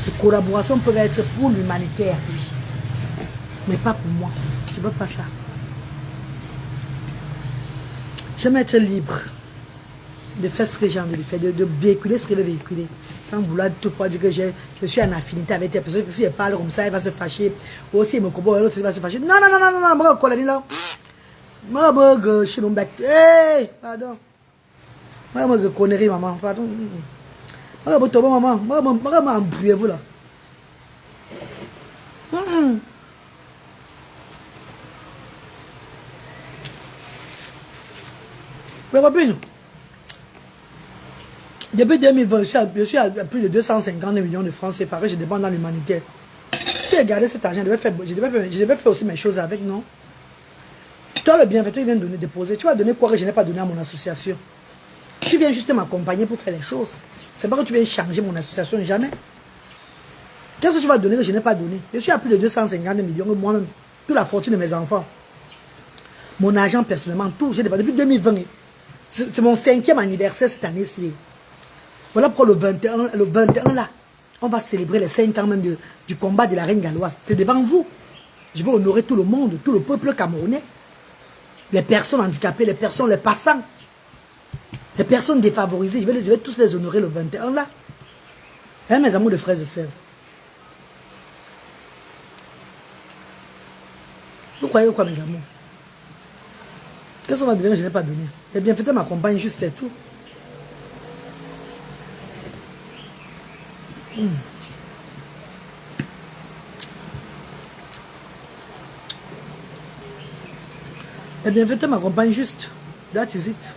Les collaborations peuvent être pour l'humanitaire, oui. Mais pas pour moi. Je ne veux pas ça. J'aime être libre de faire ce que j'ai envie de faire, de véhiculer ce que je veux véhiculer, sans vouloir toutefois dire que je suis en affinité avec des personnes, que si elle parle comme ça, elle va se fâcher, ou si elle me comprend, l'autre va se fâcher. Non, non, non, non, non, moi, je là. Moi, je suis un bec. Hey, pardon. Moi, je connerie, maman, pardon. Moi, je tombe, maman. Moi, je m'embrouille, vous là. Mais copine, depuis 2020, je suis à plus de 250 millions de francs CFA que je dépends dans l'humanitaire. Si j'ai gardé cet argent, je devais faire aussi mes choses avec, non? Toi, le bienfaiteur, il vient de déposer. Tu vas donner quoi que je n'ai pas donné à mon association? Tu viens juste m'accompagner pour faire les choses. C'est pas que tu viens changer mon association, jamais. Qu'est-ce que tu vas donner que je n'ai pas donné? Je suis à plus de 250 millions moi-même. Toute la fortune de mes enfants. Mon argent personnellement, tout. J'ai dépassé depuis 2020. C'est mon 5e anniversaire cette année-ci. Voilà pourquoi le 21 là, on va célébrer les 5 ans même du combat de la reine galloise. C'est devant vous. Je veux honorer tout le monde, tout le peuple camerounais. Les personnes handicapées, les personnes, les passants. Les personnes défavorisées. Je vais tous les honorer le 21 là. Hein, mes amours de frères et sœurs. Vous croyez quoi, mes amours? Qu'est-ce qu'on va donner que je n'ai pas donné? Les bienfaiteurs m'accompagnent juste et tout. Les bienfaiteurs m'accompagnent juste. That is it.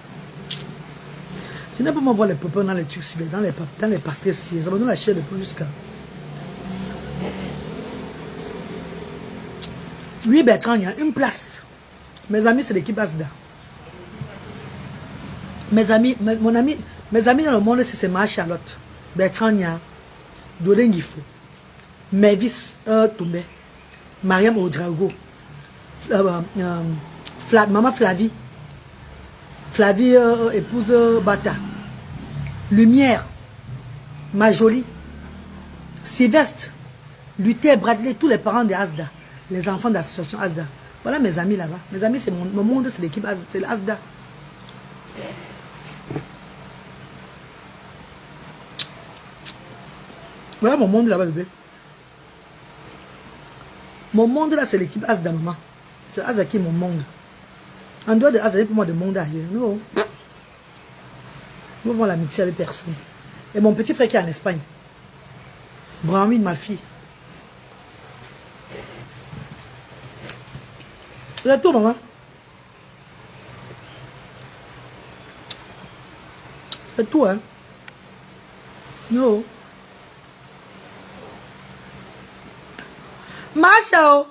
Je n'ai pas voir les peuples dans les trucs, dans les pastèques, ça me donne la chair de plus jusqu'à. Oui, Bertrand, il y a une place. Mes amis, c'est l'équipe Asda. Mes amis dans le monde, c'est Marie-Charlotte, Bertrand Nia, Dodengifo, Mavis Toumbe, Mariam Oudrago, Maman Flavie, épouse Bata, Lumière, Majoli, Sylvestre, Luther, Bradley, tous les parents de Asda, les enfants de l'association Asda. Voilà mes amis là-bas. Mes amis, c'est mon monde, c'est l'équipe Asda, c'est l'Asda. Voilà mon monde là-bas, bébé. Mon monde là, c'est l'équipe Asda, maman. C'est Asda qui est mon monde. En dehors de Asda, pour moi, de monde ailleurs. Non. Je ne veux voir l'amitié avec personne. Et mon petit frère qui est en Espagne. Brahmi de ma fille. C'est tout, maman. C'est tout, hein. Non. Marshall.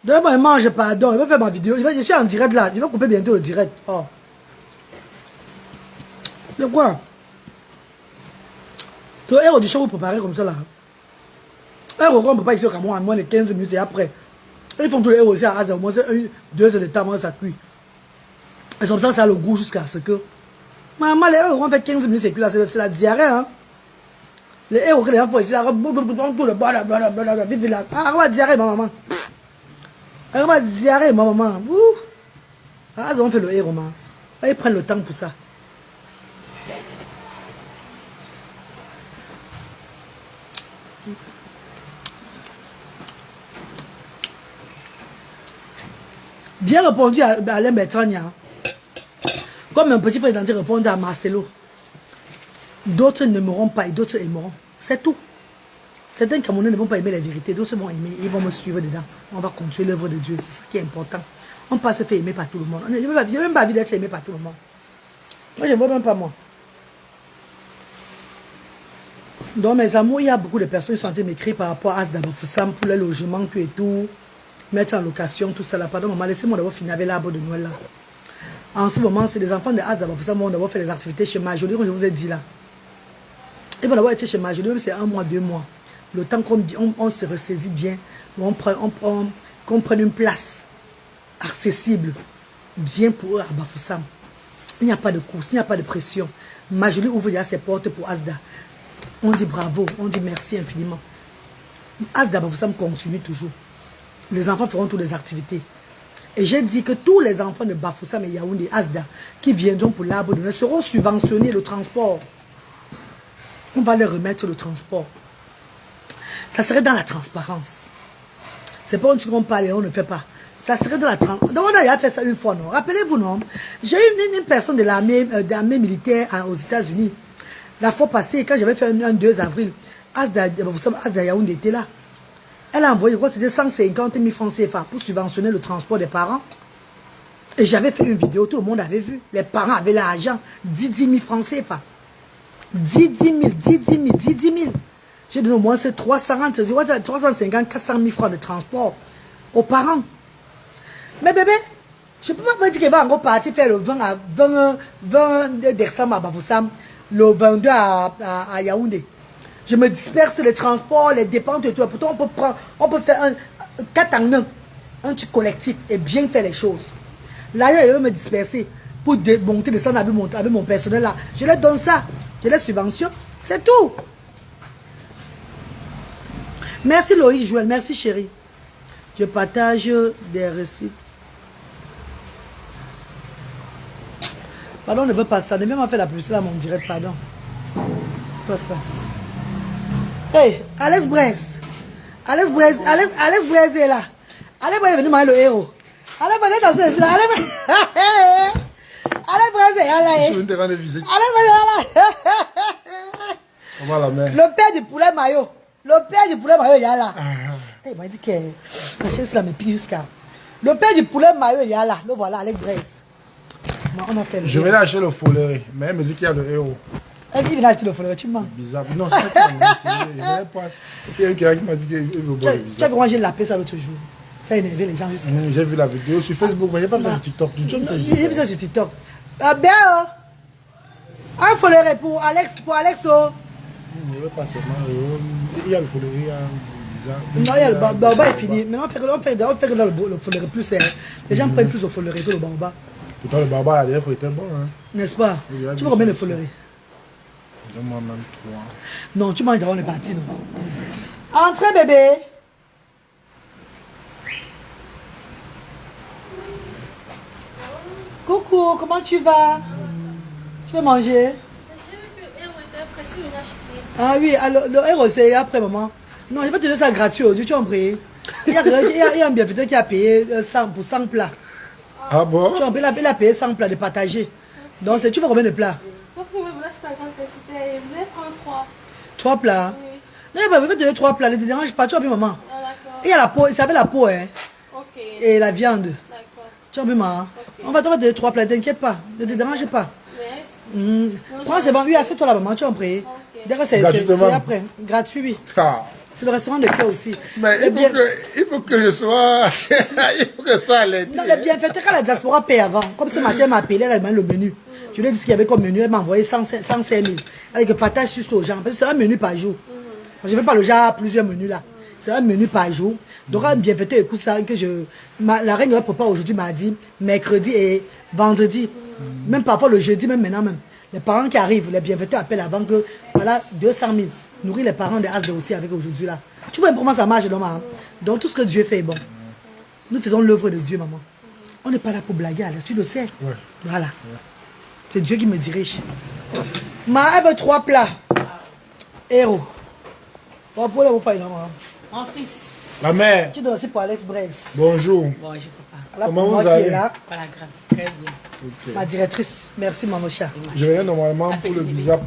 Demain, il mange, pardon. Il va faire ma vidéo. Je suis en direct là. Il va couper bientôt le direct. Oh. De quoi? Tu héros du show, vous préparez comme ça là. Un record, on ne peut pas ici au Cameroun en moins de 15 minutes et après. Ils font tout le héros aussi à Asda. Au moins, c'est 2 heures de temps, moi, ça cuit. Et comme ça a le goût jusqu'à ce que. Maman, les héros, on fait 15 minutes, c'est cuit là. C'est la diarrhée, hein. Les héros que les gens font ici là. Ah, on va diarrhée, ma maman. On va diarrhée, ma maman. Ah, ils ont fait le héros, maman. Ils prennent le temps pour ça. Bien répondu à Alain Bertrand. Comme un petit frère identité répondait à Marcelo. D'autres n'aimeront pas et d'autres aimeront. C'est tout. Certains Camerounais ne vont pas aimer la vérité, d'autres vont aimer, ils vont me suivre dedans. On va continuer l'œuvre de Dieu, c'est ça qui est important. On ne peut pas se faire aimer par tout le monde. Je n'ai même pas envie d'être aimé par tout le monde. Moi, je ne vois même pas moi. Donc, mes amours, il y a beaucoup de personnes qui sont en train de m'écrire par rapport à Asda Bafoussam pour le logement, tout et tout. Mettre en location, tout ça là. Pardon, maman, laissez-moi d'abord finir avec l'arbre de Noël là. En ce moment, c'est les enfants de Asda Bafoussam vont d'abord faire des activités chez Majoli, comme je vous ai dit là. Ils vont d'abord être chez Majoli, même si c'est 1 mois, 2 mois. Le temps qu'on se ressaisit bien, qu'on prenne une place accessible, bien pour eux à Bafoussam. Il n'y a pas de course, il n'y a pas de pression. Majoli ouvre déjà ses portes pour Asda. On dit bravo, on dit merci infiniment. Asda Bafoussam continue toujours. Les enfants feront toutes les activités. Et j'ai dit que tous les enfants de Bafoussam et Yaoundé, Asda, qui viendront pour l'arbre de Noël seront subventionnés le transport. On va leur remettre le transport. Ça serait dans la transparence. C'est pas un truc qu'on parle et on ne fait pas. Ça serait dans la transparence. Donc on a fait ça une fois, non? Rappelez-vous, non? J'ai eu une personne de l'armée militaire aux États-Unis. La fois passée, quand j'avais fait un 2 avril, Asda Yaoundé était là. Elle a envoyé, c'était 150 000 francs CFA pour subventionner le transport des parents. Et j'avais fait une vidéo, tout le monde avait vu. Les parents avaient l'argent, 10 000 francs CFA. 10 000. J'ai donné au moins 350, 400 000 francs de transport aux parents. Mais bébé, Je ne peux pas me dire qu'elle va encore partir faire le 20 décembre à Bafoussam, le 22 à Yaoundé. Je me disperse les transports, les dépenses et tout. Pourtant, on peut faire un 4 en 1, un truc collectif et bien faire les choses. Là, il va me disperser pour monter, descendre avec mon personnel là. Je leur donne ça. Je les subventionne. C'est tout. Merci Loïc Joël. Merci chérie. Je partage des récits. Pardon, on ne veut pas ça. Ne viens pas faire la publicité à mon direct, pardon. Pas ça. Hey, Alex Brest. Alex Brest est là. Alex Brest est venu manger le héros. Alex Brest est dans ce là. Alex Brest est là. Je viens te rendre visite. Alex Brest est là. Comment la mère? Le père du poulet maillot. Le père du poulet maillot, il y a là. Il m'a dit que la chaise là me pique jusqu'à. Le père du poulet maillot, il y a là. Le voilà, Alex Brest. On a fait le je vais acheter le follerie, mais elle me dit qu'il y a le héros. Il vient acheter le follerie, tu mens. Bizarre. Non, c'est pas pas. Il y a quelqu'un qui m'a dit qu'il veut boire le Tu as bizarre. vu moi j'ai lapé ça l'autre jour. Ça a énervé les gens juste. J'ai vu la vidéo sur Facebook, mais j'ai pas vu ça sur TikTok. J'ai vu ça sur TikTok. Ben, un follerie pour Alexo. Je veux pas seulement. Il y a le follerie, il y a bizarre. Non, il y a le baobab est fini. Maintenant, on fait dans le follerie plus serré. Les gens prennent plus au follerie que le baobab. Pourtant, le barbare, la dernière fois, était bon. Hein. N'est-ce pas? Oui, Tu vois combien de follerie? Donne-moi même 3. Non, tu manges avant on est parti, non? Entrez, bébé! Coucou, comment tu vas? Tu veux manger? Ah oui, alors, le héros, c'est après, maman. Non, je vais te donner ça gratuit aujourd'hui, tu en prie. Il y a un bienfaiteur qui a payé 100 pour 100 plats. Ah bon? Tu en prie, il a payé 100 plats de partager. Donc, tu veux combien de plats? Sauf que vous achetez la grande quantité, vous allez prendre 3. 3 plats? Oui. Non, je vais te donner 3 plats, ne te dérange pas, tu as vu, maman. Ah, d'accord. Il y a la peau, ça avait la peau, hein, Ok. et la viande. D'accord. Tu as vu, maman. Ok. On va te donner 3 plats, t'inquiète pas, ne te dérange pas. Mais, Prends, c'est bon, oui, assieds-toi là, maman, tu en prie. Ok. D'ailleurs, c'est Gratuitement. après, gratuit, oui. Ah. C'est le restaurant de cœur aussi. Mais Les bien- il faut que je sois. Il faut que ça allait. Non, les bienfaiteurs, quand la diaspora paye avant, comme ce matin, elle m'a appelé, elle a demandé le menu. Je lui ai dit ce qu'il y avait comme menu, elle m'a envoyé 105 000. Elle dit que partage juste aux gens, parce que c'est un menu par jour. Je ne fais pas le genre plusieurs menus là. C'est un menu par jour. Donc, un bienfaiteur écoute ça, que la reine prépare aujourd'hui, mardi, mercredi et vendredi. Même parfois le jeudi, même maintenant même. Les parents qui arrivent, les bienfaiteurs appellent avant que, voilà, 200 000. Nourrir les parents des As aussi avec aujourd'hui là. Tu vois comment ça marche, maman. Donc, tout ce que Dieu fait est bon. Nous faisons l'œuvre de Dieu, maman. On n'est pas là pour blaguer, Alex, tu le sais. Ouais. Voilà. C'est Dieu qui me dirige. Ma, elle veut 3 plats. Héros. Bon, pour vous faire, maman. Mon fils. La mère. Tu dois aussi pour Alex Bress. Bonjour. Bon, je peux pas. Voilà Comment pour moi vous qui allez? est là. Par la grâce, très bien. Ok. Ma directrice. Merci, maman chat. Je viens normalement pour le bizarre.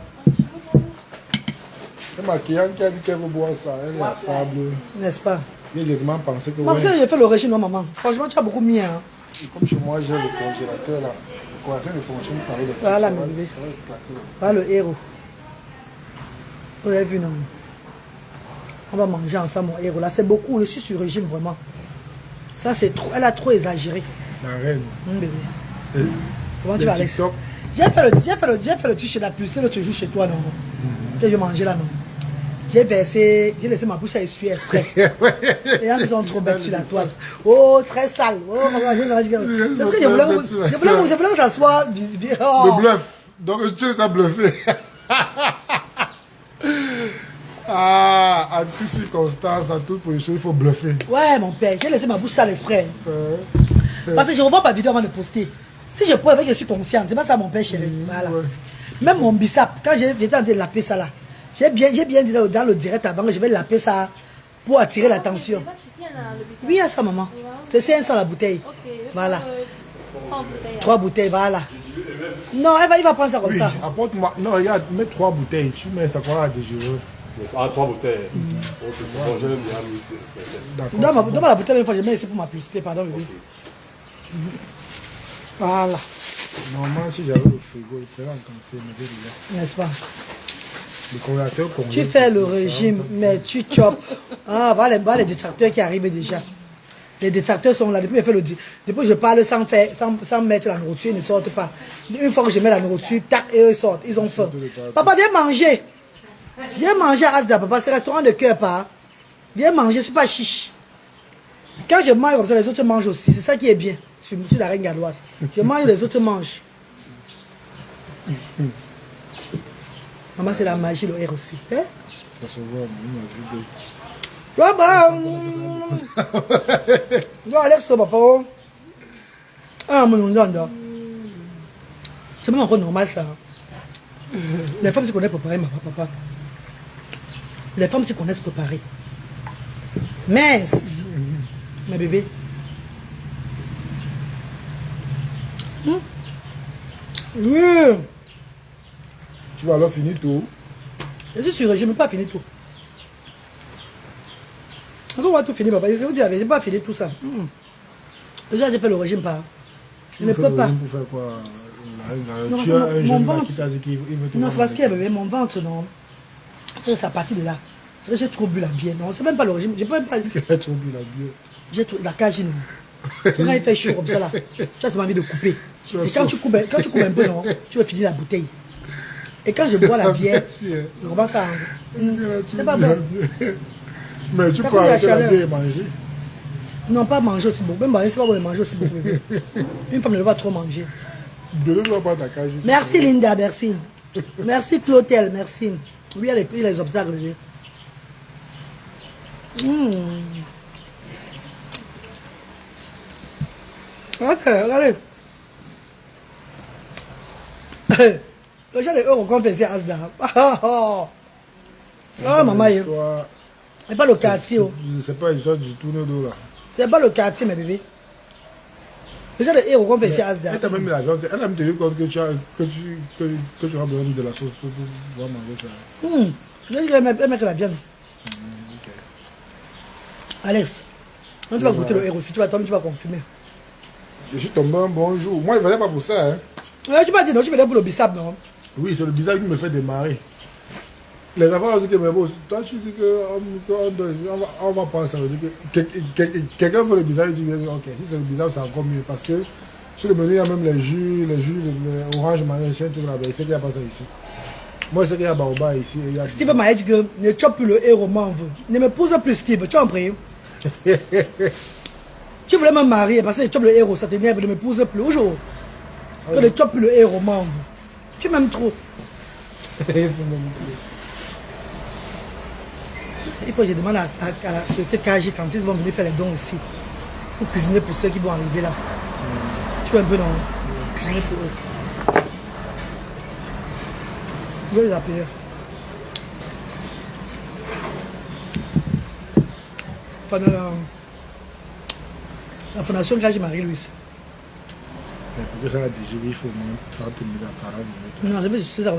C'est ma cliente qui a dit qu'elle veut boire ça. Elle est à sable. N'est-ce pas? J'ai directement pensé que. Moi, Ouais. j'ai fait le régime, non, maman. Franchement, tu as beaucoup mis. Hein. Et comme chez moi, j'ai le congélateur là. Le congélateur ne fonctionne pas. avec le Voilà, ça va- mes bébés. ça va éclater. Voilà le héros. Vous avez vu, non? On va manger ensemble, mon héros. Là, c'est beaucoup. Je suis sur régime, vraiment. Ça, c'est trop. Elle a trop exagéré. La reine. Bébé. Et Comment le tu vas, Alex? TikTok. J'ai fait le truc chez la publicité l'autre jour chez toi, non? Que je mangeais là, non? J'ai laissé ma bouche à essuyer exprès. Les gens sont trop bêtes sur la toile. Oh, très sale. Oh, maman, c'est ce que je voulais que ça soit visible. Oh. Le bluff. Donc tu les as bluffé. Ah, en toutes circonstances, en toute position, il faut bluffer. Ouais, mon père, j'ai laissé ma bouche sale exprès. Parce que je revois ma vidéo avant de poster. Si je pouvais, je suis consciente. C'est pas ça, mon père chéri. Voilà. Ouais. Même mon bissap, quand j'étais en train de laper ça là, j'ai bien dit dans le direct avant que je vais laper ça pour attirer l'attention. Oui, il y a ça, maman. C'est 500 la bouteille. Ok. Voilà. 3 bouteilles. 3 bouteilles, voilà. Non, il va prendre ça comme Oui, ça. apporte-moi. Non, regarde, mets 3 bouteilles. Tu mets ça quoi de généreux. Ah, 3 bouteilles. Ok, c'est bon, j'aime bien mis c'est D'accord. Donne-moi la bouteille une fois, je mets ici pour ma publicité, pardon, bébé. Voilà, Normalement, si j'avais le frigo, il ferait comme ça, mais j'ai déjà. n'est-ce pas? Le congélateur congèle. Tu fais le régime, mais tu chopes. Ah, voilà les détracteurs qui arrivent déjà. Les détracteurs sont là. Depuis que je fais le depuis que je parle sans mettre la nourriture, ils ne sortent pas. Une fois que je mets la nourriture, tac, et eux sortent. Ils ont faim. Papa, viens manger. Viens manger à Asda, papa. C'est restaurant de cœur, pas. Viens manger, je ne suis pas chiche. Quand je mange comme ça, les autres mangent aussi. C'est ça qui est bien sur la reine galloise. Je mange, les autres mangent. Maman, c'est la magie, le R aussi. Hein? Ça se voit, Toi, bah. Toi, Alex, papa. Ah, mon nom, c'est même encore normal, ça. Les femmes se connaissent préparer, papa. Les femmes se connaissent préparer. Mince. Mes bébés. Oui. Tu vas alors finir tout. Je suis sûr, je n'ai pas fini tout. On va tout finir, papa. Je vous dis, je n'ai pas fini tout ça. Déjà, j'ai fait le régime pas. Je ne peux pas. Pour faire quoi? Tu as un jeune qui t'a dit qu'il veut te. Non, c'est parce qu'il y avait mon ventre, non. C'est à partir de là. C'est que j'ai trop bu la bière. Non, c'est même pas le régime. Je peux même pas dire que j'ai trop bu la bière. J'ai trop la cage, non. C'est quand il fait chaud comme ça là. Tu as envie de couper. Et quand tu coupes un peu, non, tu veux finir la bouteille. Et quand je bois la bière, je commence à. C'est pas bon. Mais tu peux arrêter la bière et manger. Non, pas manger aussi beaucoup. Même manger, c'est pas bon de manger aussi beaucoup. Une femme ne doit pas trop manger. Merci Linda, merci. Merci Clotel, merci. Oui, il y a les obstacles. Ok, regardez. Le genre de euros qu'on faisait à Asda. Oh, maman. C'est pas le quartier. C'est pas l'histoire du tourne-dos là. C'est pas le quartier, mes bébés. Le genre de héros qu'on fait chez Asda. Elle t'a même mis la viande. Elle a même tenu compte que tu auras besoin de la sauce pour pouvoir manger ça. Je vais mettre la viande. Ok. Alex, quand tu vas goûter le héros, si tu vas tomber, tu vas confirmer. Je suis tombé un bon jour. Moi, il ne fallait pas pour ça. Hein. Ouais, tu m'as dit non, tu venais pour le bissap, non? Oui, c'est le bissap qui me fait démarrer. Les enfants ont dit que, mais bon, toi, tu sais qu'on va prendre ça. Quelqu'un veut le bissap, tu dis, ok, si c'est le bissap, c'est encore mieux. Parce que sur le menu, il y a même les jus, les oranges, machin, tout là. Il sait qu'il n'y a pas ça ici. Moi, je sais qu'il y a Baoba ici. Steve m'a dit que ne chope plus le héros, m'en veut. Ne me pose plus, Steve, tu en prie. Tu voulais me marier parce que tu chopes le héros, ça t'énerve, ne me pose plus. Aujourd'hui, que ne chope plus le héros, m'en veut. Tu m'aimes trop. Il faut que je demande à la société KG quand ils vont venir faire les dons ici. Pour cuisiner pour ceux qui vont arriver là. Tu veux un peu non? Cuisiner pour eux. Je vais les appeler. Pendant la fondation KG Marie-Louise. Pour que ça la digérer, il faut moins 30 minutes à 40 minutes. Non, je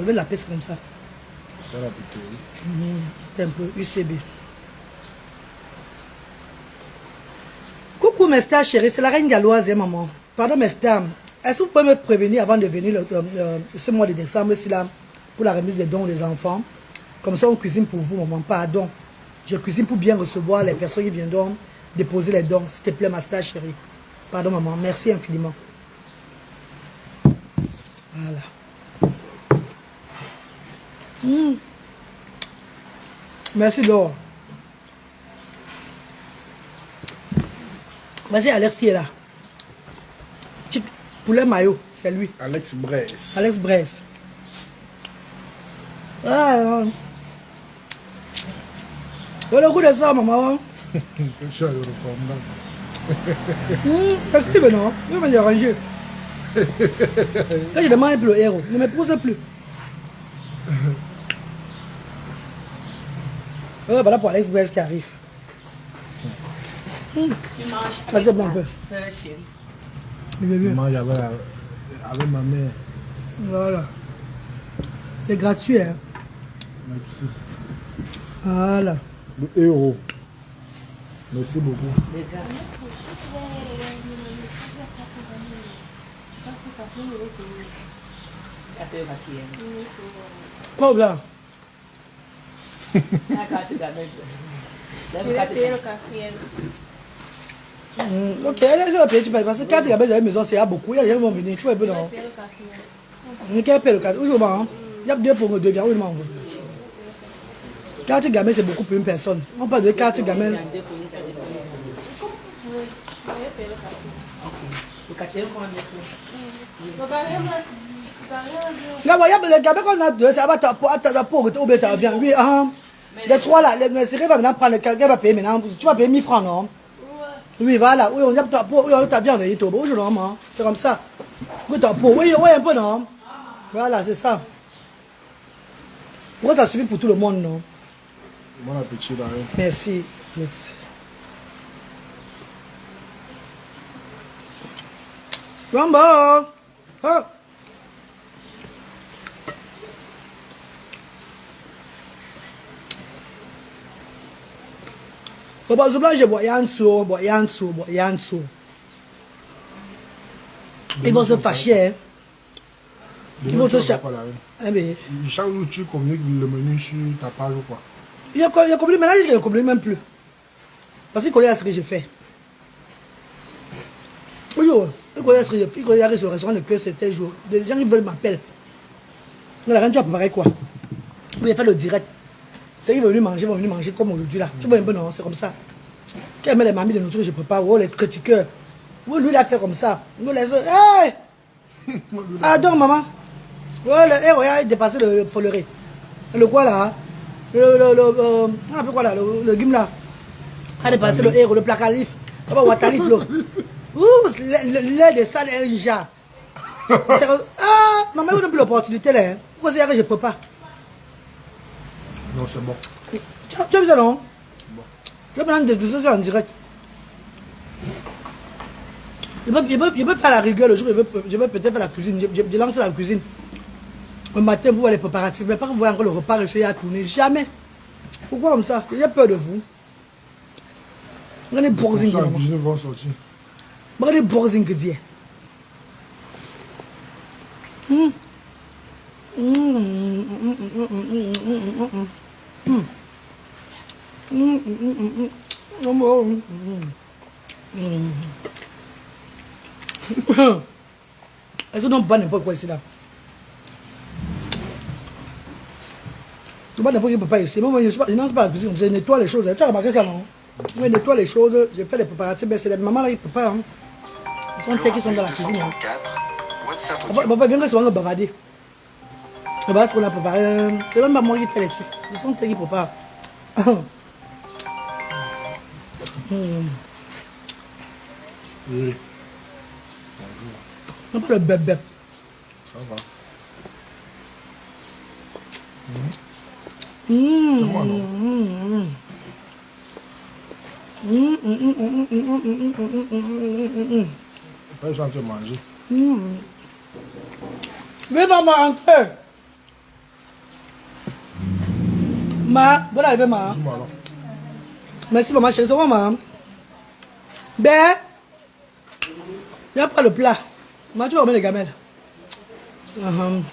vais l'appeler comme ça. Ça la plutôt. C'est un peu UCB. Coucou mes stars chérie, c'est la reine galloise, maman. Pardon mes stars, est-ce que vous pouvez me prévenir avant de venir ce mois de décembre là, pour la remise des dons des enfants? Comme ça on cuisine pour vous, maman. Pardon. Je cuisine pour bien recevoir les personnes qui viendront déposer les dons. S'il te plaît, ma star chérie. Pardon maman, merci infiniment. Voilà. Merci Laure. Vas-y, Alex qui est là. Poulet maillot, c'est lui. Alex Bress. Alex Bress. Ah, le coup de ça, maman. Je suis allé reprendre. C'est Steve, non? Il va me déranger. Quand je demande le héros, ne me pose plus. Voilà pour Alex Bress qui arrive. Tu manges avec ma soeur chérie. Je mange avec ma mère. Voilà. C'est gratuit, hein? Merci. Voilà. Le héros. Merci beaucoup. Les gars. Quoi là? Je vais payer le quatrième. Ok, elle va payer, tu payes. Parce que quand tu habites dans une maison, c'est à beaucoup. Il y a des gens qui vont venir. Tu vois un peu, non? Payer le café. Qui paye le café? Aujourd'hui, il y a 2 pour 2 viens. Oui, non. Carte gamin, c'est beaucoup pour une personne. On parle de carte gamin. Oui, je vais payer le café. Le quatrième, comment dire? Donc, rien à dire. Là, il y a des gamins qu'on a deux, ça va ta peau, ou bien ta viande. Oui, les 3 là, les séries va maintenant prendre, quelqu'un va payer maintenant. Tu vas payer 1000 francs, non? Oui, voilà. Oui, on a ta peau, oui, ta viande, il est au bout, non? C'est comme ça. Oui, ta peau, oui, un peu, non? Voilà, c'est ça. Pourquoi ça suffit pour tout le monde, non? Bon appétit, là. Merci, merci. Bon, bon. Ah. Bah, je bois Yanso. Ils vont se fâcher. Hein. Ils vont se fâcher. Eh bien. Chaque jour, tu communiques le menu sur ta page ou quoi? Il a communiqué, maintenant il ne communique même plus. Parce qu'il connaît ce que j'ai fait. Oui, il connaît ce que j'ai fait. Il connaît sur le restaurant de cœur, c'était le jour. Les gens qui veulent m'appeler. On a rien, tu as préparé quoi? Oui, il a fait le direct. C'est qu'ils vont venir manger comme aujourd'hui là. Tu vois un peu, non? C'est comme ça. Quand met les mamies de nourriture que je prépare, oh, les critiqueurs. Oui, lui, il a fait comme ça. Nous, les autres, hey! Ah, donc, maman. Ouais, le héros a dépassé le folleré. Le quoi là? On appelle quoi là? Le guim là. A dépassé le héros, le placard livre. Watalif, là. Ouh, l'air de ça, est un jar. Ah, maman, on n'a plus l'opportunité là. Pourquoi c'est que je prépare? Non, c'est bon. Tu as vu ça, non? Bon. Tu as besoin de discussion en direct. Je peux faire la rigueur le jour, je vais peut-être faire la cuisine. Je lance la cuisine. Le matin, vous voyez les préparatifs. Mais pas que vous voyez encore le repas réussi à tourner. Jamais. Pourquoi comme ça? J'ai peur de vous. Regardez Borzing. La cuisine vont sortir. Regardez Borzing que dit. Est-ce qu'on pas n'importe quoi ici là? Tu vois n'importe quoi ici. Moi, je n'en sais pas la cuisine. Je nettoie les choses. Tu as remarqué ça, non? Je nettoie les choses. Je fais les préparatifs. C'est les mamans là qui préparent. Ils sont tels qui sont dans la cuisine. Bon, viens que ce soit bavarder. Voilà ce qu'on a préparé. C'est même pas moi qui fais les trucs. Ils sont tels qui préparent. Oui. Non, pas le bébé. Ça va. C'est moi, non? Après, je suis en train de manger. Oui, maman, entrez. Ma, bonne arrivée, ma. Dis-moi alors. Merci, maman, chérie. C'est quoi, maman? Ben, il n'y a pas le plat. Ma, tu vas remettre les gamelles. Non,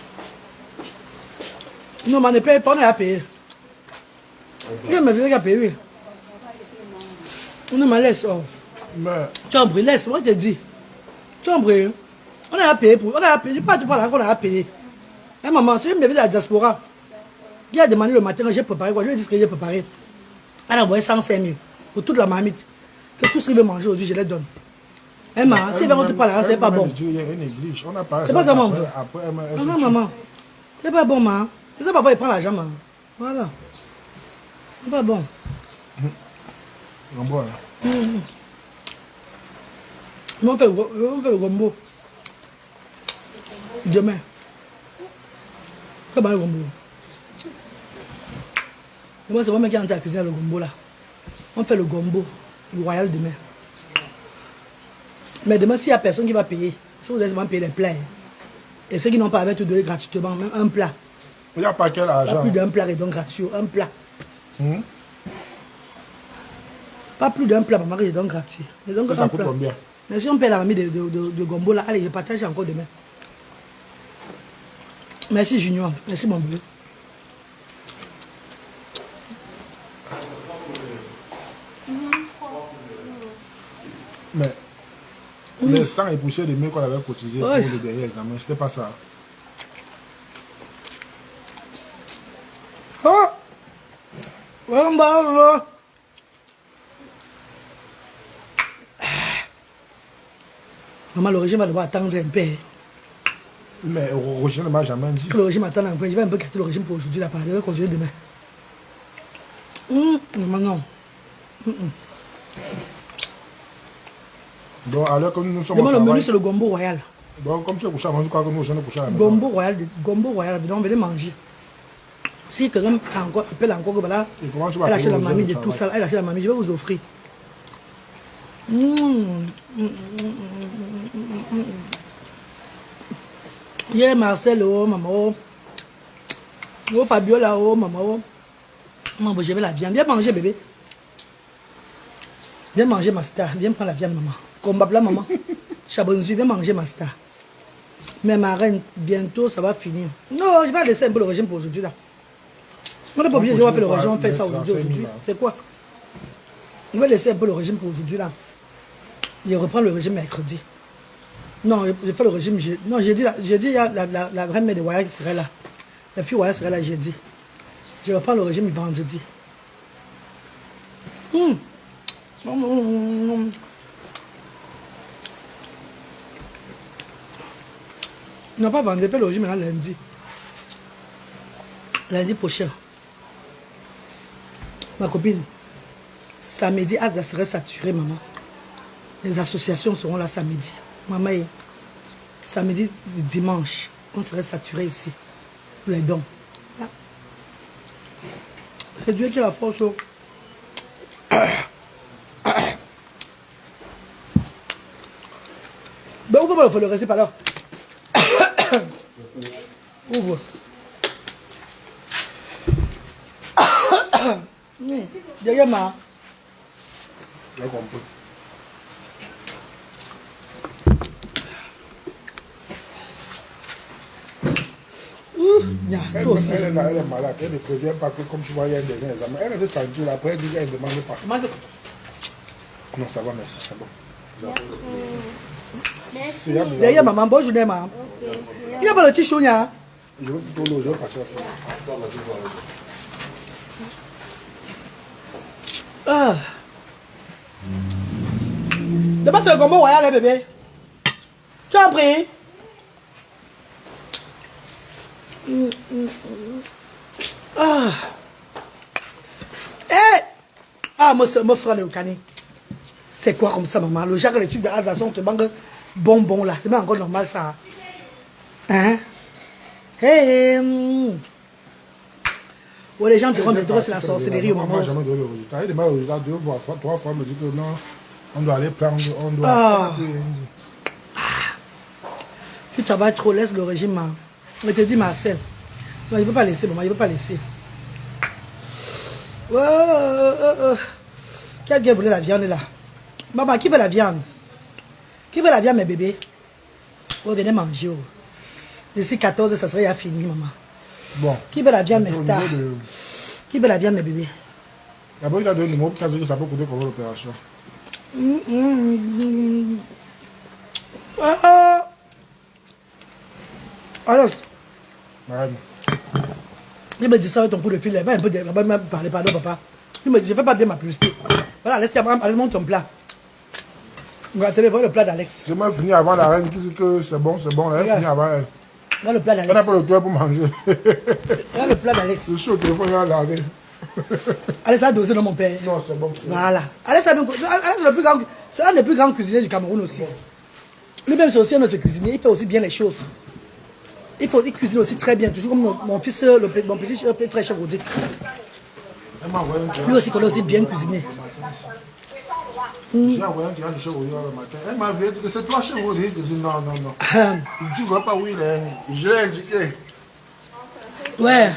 mais on ne paye pas, on est à payer. Je me viens à payer, oui. Non, mais laisse. Oh. Mais, Tu as un bruit, laisse, moi je te dis. Tu as un bruit. On a à payer pour. On a à payer. Pas tu parles là qu'on a à payer. Hein, maman, c'est une bébé de la diaspora. Qui a demandé le matin, j'ai préparé quoi? Je lui ai dit ce que j'ai préparé. Elle a envoyé 105 000 pour toute la marmite. Que tout ce qu'il veut manger aujourd'hui, je les donne. Hein, maman, si on te parle là, c'est pas bon. Il y a une néglige. On a parlé C'est pas ça, maman. Après, Non, maman. C'est pas bon, maman. C'est ça, papa, il prend l'argent, maman. Voilà. C'est pas bon. On boit là. On fait le gombo. Demain. Comment le gombo? Moi, c'est moi qui ai entré à cuisiner le gombo là. On fait le gombo royal demain. Mais demain, s'il n'y a personne qui va payer, si vous allez payer les plats, et ceux qui n'ont pas, avec te donner gratuitement, même un plat. Il n'y a pas quel argent? Pas plus d'un plat, et donc gratuit, un plat. Pas plus d'un plat, maman, je donne gratuit. Ça coûte combien? Mais si on paye la mamie de gombo là, allez, je partage encore demain. Merci Junior, merci mon bébé. les sangs et poussières de mains qu'on avait cotisé pour le dernier examen. C'était pas ça. Oh! Maman, le régime va devoir attendre un peu. Mais Roger ne m'a jamais dit. Que le régime attend un peu. Je vais un peu quitter le régime pour aujourd'hui. Je vais continuer demain. Maman, non. Donc, alors, comme nous sommes Demain, au le menu, travail, c'est le gombo royal. donc, comme tu es couché à manger, quoi que nous sommes couchés à la maison. Gombo royal. Donc, venez manger. Si quelqu'un appelle encore que voilà, Et comment tu vas elle achète la payer aux mamie gens de au tout travail? ça, elle achète la mamie, je vais vous offrir. Yeah, Marcel, oh, maman. Oh, Fabiola, oh, maman. Oh. Maman, je vais la viande. Viens manger, bébé. Viens manger, ma star. Viens prendre la viande, maman. Combat là, maman. Chabonzu, viens manger, ma star. Mais ma reine, bientôt, ça va finir. Non, je vais laisser un peu le régime pour aujourd'hui, là. On n'est pas obligé de faire le régime, on fait ça aujourd'hui. C'est quoi? Je vais laisser un peu le régime pour aujourd'hui, là. Je reprends le régime mercredi. Non, je fais le régime. Non, j'ai dit, la reine mère de Waya qui serait là. La fille Waya serait là, j'ai dit. Je reprends le régime vendredi. Non, pas vendredi, je fais le régime maintenant lundi. Lundi prochain. Ma copine, samedi, Asda serait saturé, maman. Les associations seront là samedi. Maman, samedi, dimanche, on serait saturé ici. Les dons. C'est Dieu qui a la force. Ben, ouvre-moi le feu, le récip alors. Ouvre. Derrière ma. J'ai compris. Elle est malade, elle ne prévient pas que comme tu vois, il y a un dernier examen. Elle s'est sentie là, après elle dit qu'elle ne demande pas. Non, ça va, merci, c'est bon. Merci. Derrière maman, bonne journée, maman. Il n'y a pas le petit chounia. Je vais plutôt l'eau, je vais passer à faire. Ah. D'abord, c'est le gombo royal, hein, bébé. Tu as pris? Ah. Eh. Ah, me frère le canin. C'est quoi comme ça, maman? Le genre, les tubes d'Azazon te manque bonbon là. C'est pas encore normal, ça. Hein? Hey. Ouais, les gens diront, mais c'est la sorcellerie, maman. Moi, jamais donné le résultat. Il demande le résultat 2 fois, 3 fois, me dit que non, on doit aller prendre, on doit. Ah. Tu travailles trop, laisse le régime, maman. Je te dis, Marcel. Non, il ne peut pas laisser, maman, il ne peut pas laisser. Quelqu'un voulait la viande là. Maman, qui veut la viande? Qui veut la viande, mes bébés? Oh, venez manger. Oh. D'ici 14, ça serait fini, maman. Bon. Qui veut la viande, mes stars? Qui veut la viande, mes bébés? D'abord, il a donné le mot pour que ça peut coûter pour l'opération. Alors, Madame. il me dit ça avec ton coup de fil, il va un peu là-bas, il m'a parlé, pardon papa. Il me dit, je ne fais pas bien ma publicité. Voilà, Alex, monte ton plat. Regardez, voilà le plat d'Alex. Je m'ai fini avant la reine qui dit que c'est bon, là. Elle finit avant elle. Là, le plat Elle n'a d'Alex. pas le cœur pour manger. Là, le plat d'Alex. Je suis au téléphone, il a lavé. Alex a dosé dans mon père. Non, c'est bon. Voilà. Alex, Alex c'est un des plus grands cuisiniers du Cameroun aussi. Lui-même, c'est aussi un autre cuisinier. Il fait aussi bien les choses. Il cuisine aussi très bien. Toujours comme mon fils, mon petit frère chef dit. Lui aussi connaît aussi bien cuisiner. J'ai envoyé un qui a du chevaux le matin. Elle m'a dit que c'est toi chevaux. Je dis non. Tu ne vois pas où il est. Je l'ai indiqué. Ouais.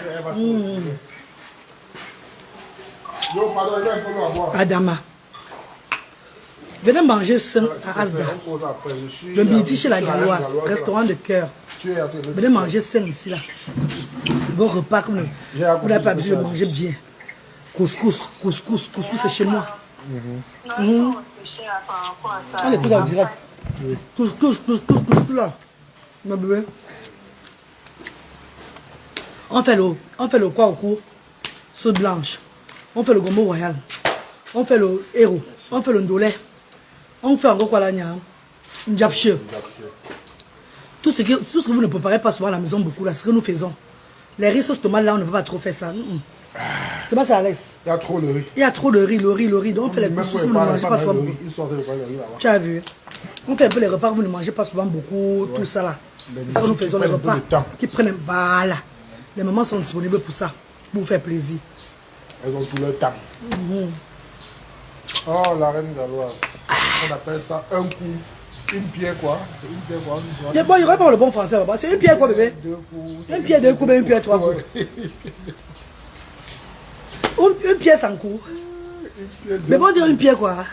Yo, pardon, il y a un peu d'eau à boire. Adama. Venez manger sain à Asda. Le midi chez la Galloise, restaurant de cœur. Venez manger sain ici là. Vos repas comme vous n'avez pas besoin de manger bien. Couscous c'est chez moi. On est plus dans le direct. Oui. Touche là. Ma bébé. On fait le quoi au cours? Sauce blanche. On fait le gombo royal. On fait le héros. On fait le ndolé. On fait encore quoi là, Ndiapche. Tout ce que vous ne préparez pas souvent à la maison beaucoup là, c'est ce que nous faisons. Les riz sauce tomate là, on ne peut pas trop faire ça. C'est pas ça, Alex. Il y a trop de riz. Il y a trop de riz, le riz. Donc on fait les couscous, vous ne mangez pas souvent beaucoup. Ils sortent le riz là-bas. Tu as vu? On fait un peu les repas que vous ne mangez pas souvent beaucoup, tout ça là. C'est ça que nous faisons, les repas qui prennent voilà. Les mamans sont disponibles pour ça, pour vous faire plaisir. Elles ont tout leur temps. Oh, la reine galloise. On appelle ça un coup. Une pierre quoi? C'est une pierre quoi? Bon, il n'y aurait pas le bon français, papa. C'est une pierre quoi, bébé? Deux coups. Une pierre deux coups, une pierre trois coups. Une pierre sans coup. Mais bon, dire une pierre quoi?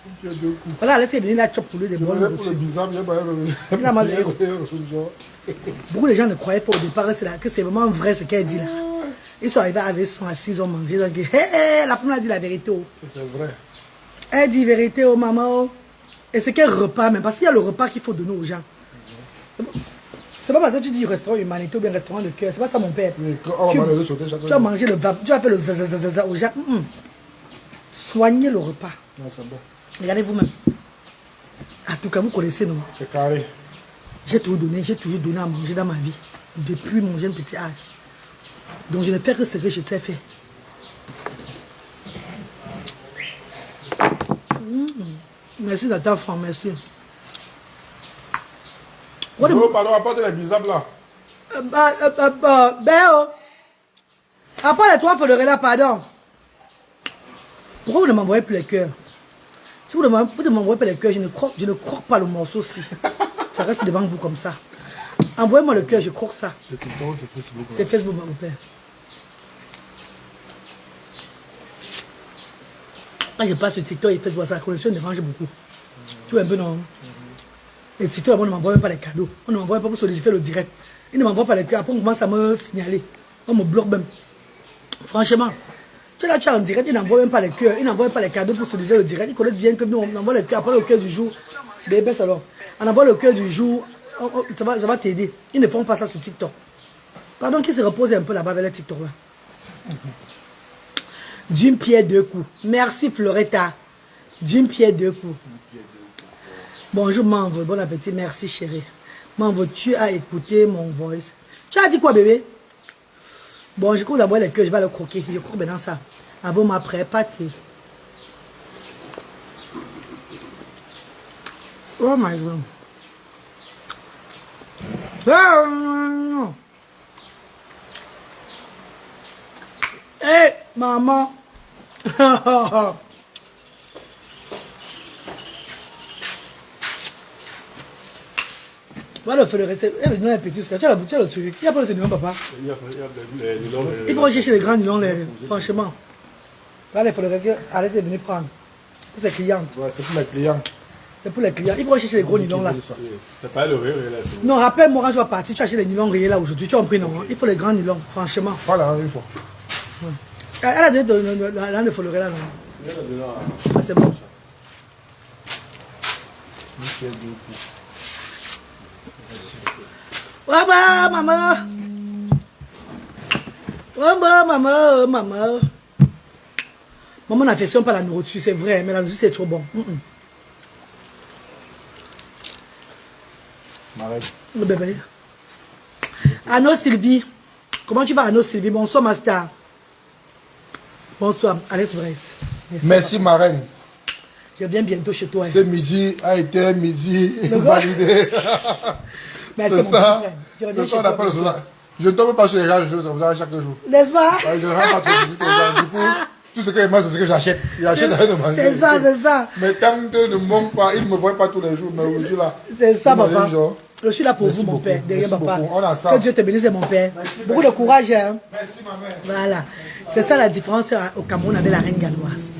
Une pierre deux coups. Voilà, elle fait venir la chop pour lui des bonnes Pour le nourritures. bizarre, bien Beaucoup de gens ne croyaient pas au départ que c'est vraiment vrai ce qu'elle dit là. Ils sont arrivés, ils sont assis, ils ont mangé. Donc, la femme a dit la vérité. Oh. C'est vrai. Elle dit vérité aux mamans. Et c'est quel repas même? Parce qu'il y a le repas qu'il faut donner aux gens. C'est pas parce que tu dis restaurant humanité ou bien restaurant de cœur. C'est pas ça mon père. Oui, on va manger chaque tu vas manger le vap, tu vas faire le zazazaza aux gens. Soignez le repas. Non, c'est bon. Regardez vous-même. En tout cas, vous connaissez, non? C'est carré. J'ai toujours donné à manger dans ma vie. Depuis mon jeune petit âge. Donc je ne fais que ce que je sais faire. Merci d'être enfant, merci. Oh, pardon, apporte les bisables là. Après les trois follerets là, pardon. Pourquoi vous ne m'envoyez plus les cœurs? Si vous ne m'envoyez pas les cœurs, je ne croque pas le morceau aussi. Ça reste devant vous comme ça. Envoyez-moi le cœur, je croque ça. C'est TikTok, c'est Facebook. C'est Facebook, mon père. Quand je passe sur TikTok et Facebook, la connexion dérange beaucoup. Tu vois un peu, non? Et TikTok, on ne m'envoie même pas les cadeaux. On ne m'envoie pas pour solidifier le direct. Ils ne m'envoient pas les cœurs. Après, on commence à me signaler. On me bloque même. Franchement, tu es là, tu es en direct, ils n'envoient même pas les cœurs. Ils n'envoient pas les cadeaux pour solidifier le direct. Ils connaissent bien que nous, on envoie les cœurs. Après le cœur du jour, baisse alors. On envoie le cœur du jour, ça va t'aider. Ils ne font pas ça sur TikTok. Pardon, qui se repose un peu là-bas avec les TikTok là. D'une pierre deux coups. Merci Floretta. D'une pierre deux coups. Bonjour Manvo, bon appétit, merci chérie. Manvo, tu as écouté mon voice. Tu as dit quoi bébé? Bon, je cours d'abord les queues, je vais le croquer. Je cours maintenant ça. Avant ma pâté. Oh my god. Hey, maman. Voilà, le rester. Le nylon est petit. Tu as le truc. Il n'y a pas le nylon, papa. Il y a les nylons. Il faut chercher les grands nylons, franchement. Voilà, il faudrait arrêter de venir prendre. Pour ses clientes. Ouais, c'est pour les clients. C'est pour les clients. Il faut chercher les gros nylons là. C'est pas le rire là. Non, rappelle-moi quand je vais partir, tu as acheté les nylons rayés là aujourd'hui. Tu as pris non. Il faut les grands nylons, franchement. Voilà, il faut. Elle a donné la de follerer là, non? Ah, c'est bon. Ouais, bah, maman. Ouais, bah, maman, maman. Maman n'affectionne pas la nourriture, c'est vrai, mais la nourriture c'est trop bon. Le bébé. Anno Sylvie. Comment tu vas, Anno Sylvie? Bonsoir, ma star. Bonsoir, Alex Brace. Merci, ma reine. Je viens bientôt chez toi. Ce midi a été un midi validé. C'est ça. C'est ça, on appelle ça. Je ne tombe pas sur les gens, je fais ça chaque jour. N'est-ce pas? Je ne rends pas trop visite aux gens. Du coup, tout ce que je mange, c'est ce que j'achète. J'achète avec de manger. C'est ça, c'est ça. Mais tant que ne me manque pas, ils ne me voient pas tous les jours. Mais aujourd'hui là. C'est ça, papa. Je suis là pour vous, mon père, derrière papa. Que Dieu te bénisse, mon père. Beaucoup de courage. Hein? Merci, ma mère. Voilà. C'est ça la différence au Cameroun avec la reine galloise.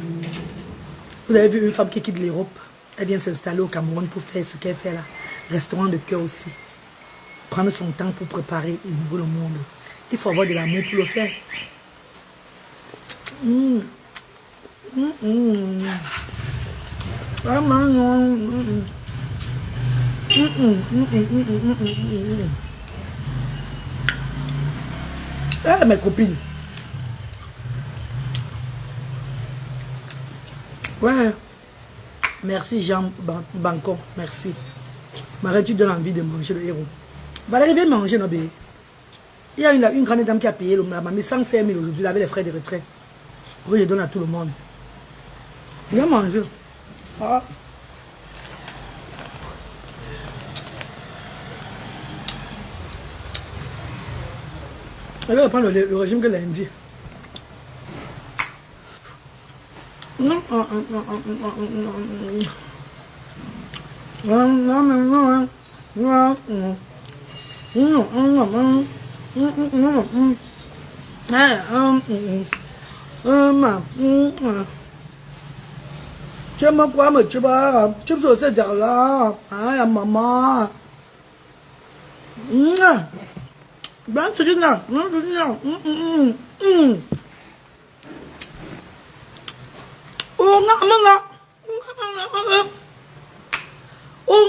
Vous avez vu une femme qui quitte l'Europe. Elle vient s'installer au Cameroun pour faire ce qu'elle fait là. Restaurant de cœur aussi. Prendre son temps pour préparer et nourrir le monde. Il faut avoir de l'amour pour le faire. Eh, mes copines. Ouais. Merci Jean Bancon. Merci. Marie, tu donnes envie de manger le héros. Valérie, viens manger, non, bébé. Il y a une grande dame qui a payé la mamie 105 000 aujourd'hui avec les frais de retrait. Pour que je donne à tout le monde. Viens manger. Ah. Elle va prendre le régime que lundi. Tu aimes quoi, mais tu vas se dire là. Ah, maman. Ben, tu dis là. Oh,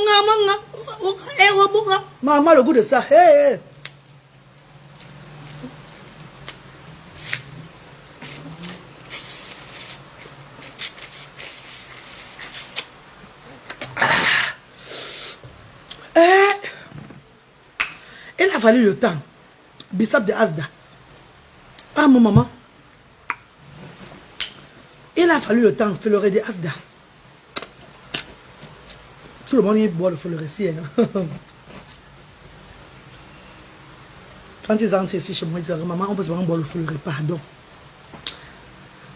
maman, le goût de ça. Hey. Il a fallu le temps. Bissap de Asda. Ah, mon maman. Il a fallu le temps. Fleuret de Asda. Tout le monde y boit le fleuret ici. Quand ils entrent ici chez moi, ils disent, maman, on veut seulement boire le fleuret. Pardon.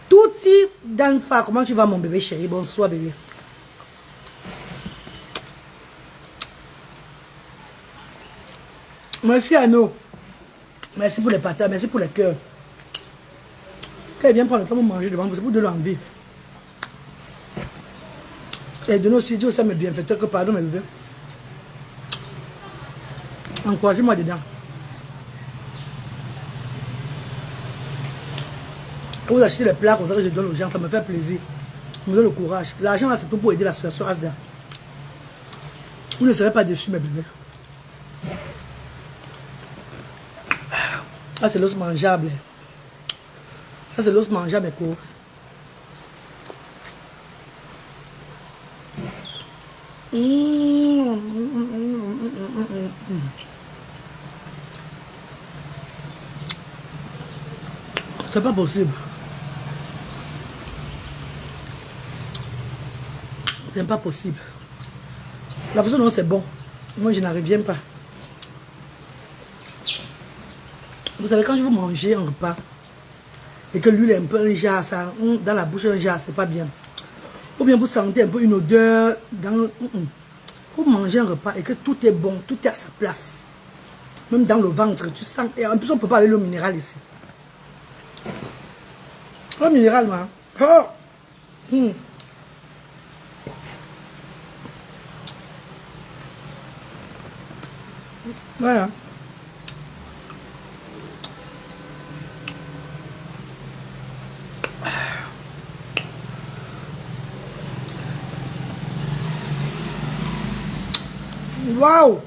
Tout type d'enfant. Comment tu vas, mon bébé chéri? Bonsoir, bébé. Merci à nous. Merci pour les patates, merci pour les cœurs. Quand il vient prendre le temps pour manger devant vous, c'est pour de l'envie. Et de nous aussi, Dieu aussi à mes bienfaiteurs que pardon mes bébés. Encouragez-moi dedans. Quand vous achetez les plats comme ça que je donne aux gens, ça me fait plaisir. Ça me donne le courage. L'argent là, c'est tout pour aider l'association Asda. Vous ne serez pas déçus mes bébés. Ça c'est l'os mangeable. Ça c'est l'os mangeable, mes cours. C'est pas possible. C'est pas possible. La façon dont c'est bon, moi je n'arrive bien pas. Vous savez, quand je veux manger un repas et que l'huile est un peu un jar, ça, dans la bouche un jar, c'est pas bien. Ou bien vous sentez un peu une odeur dans... Pour manger un repas et que tout est bon, tout est à sa place. Même dans le ventre, tu sens... Et en plus, on ne peut pas aller l'eau minérale ici. L'eau minérale, moi. Oh. Voilà. Waouh!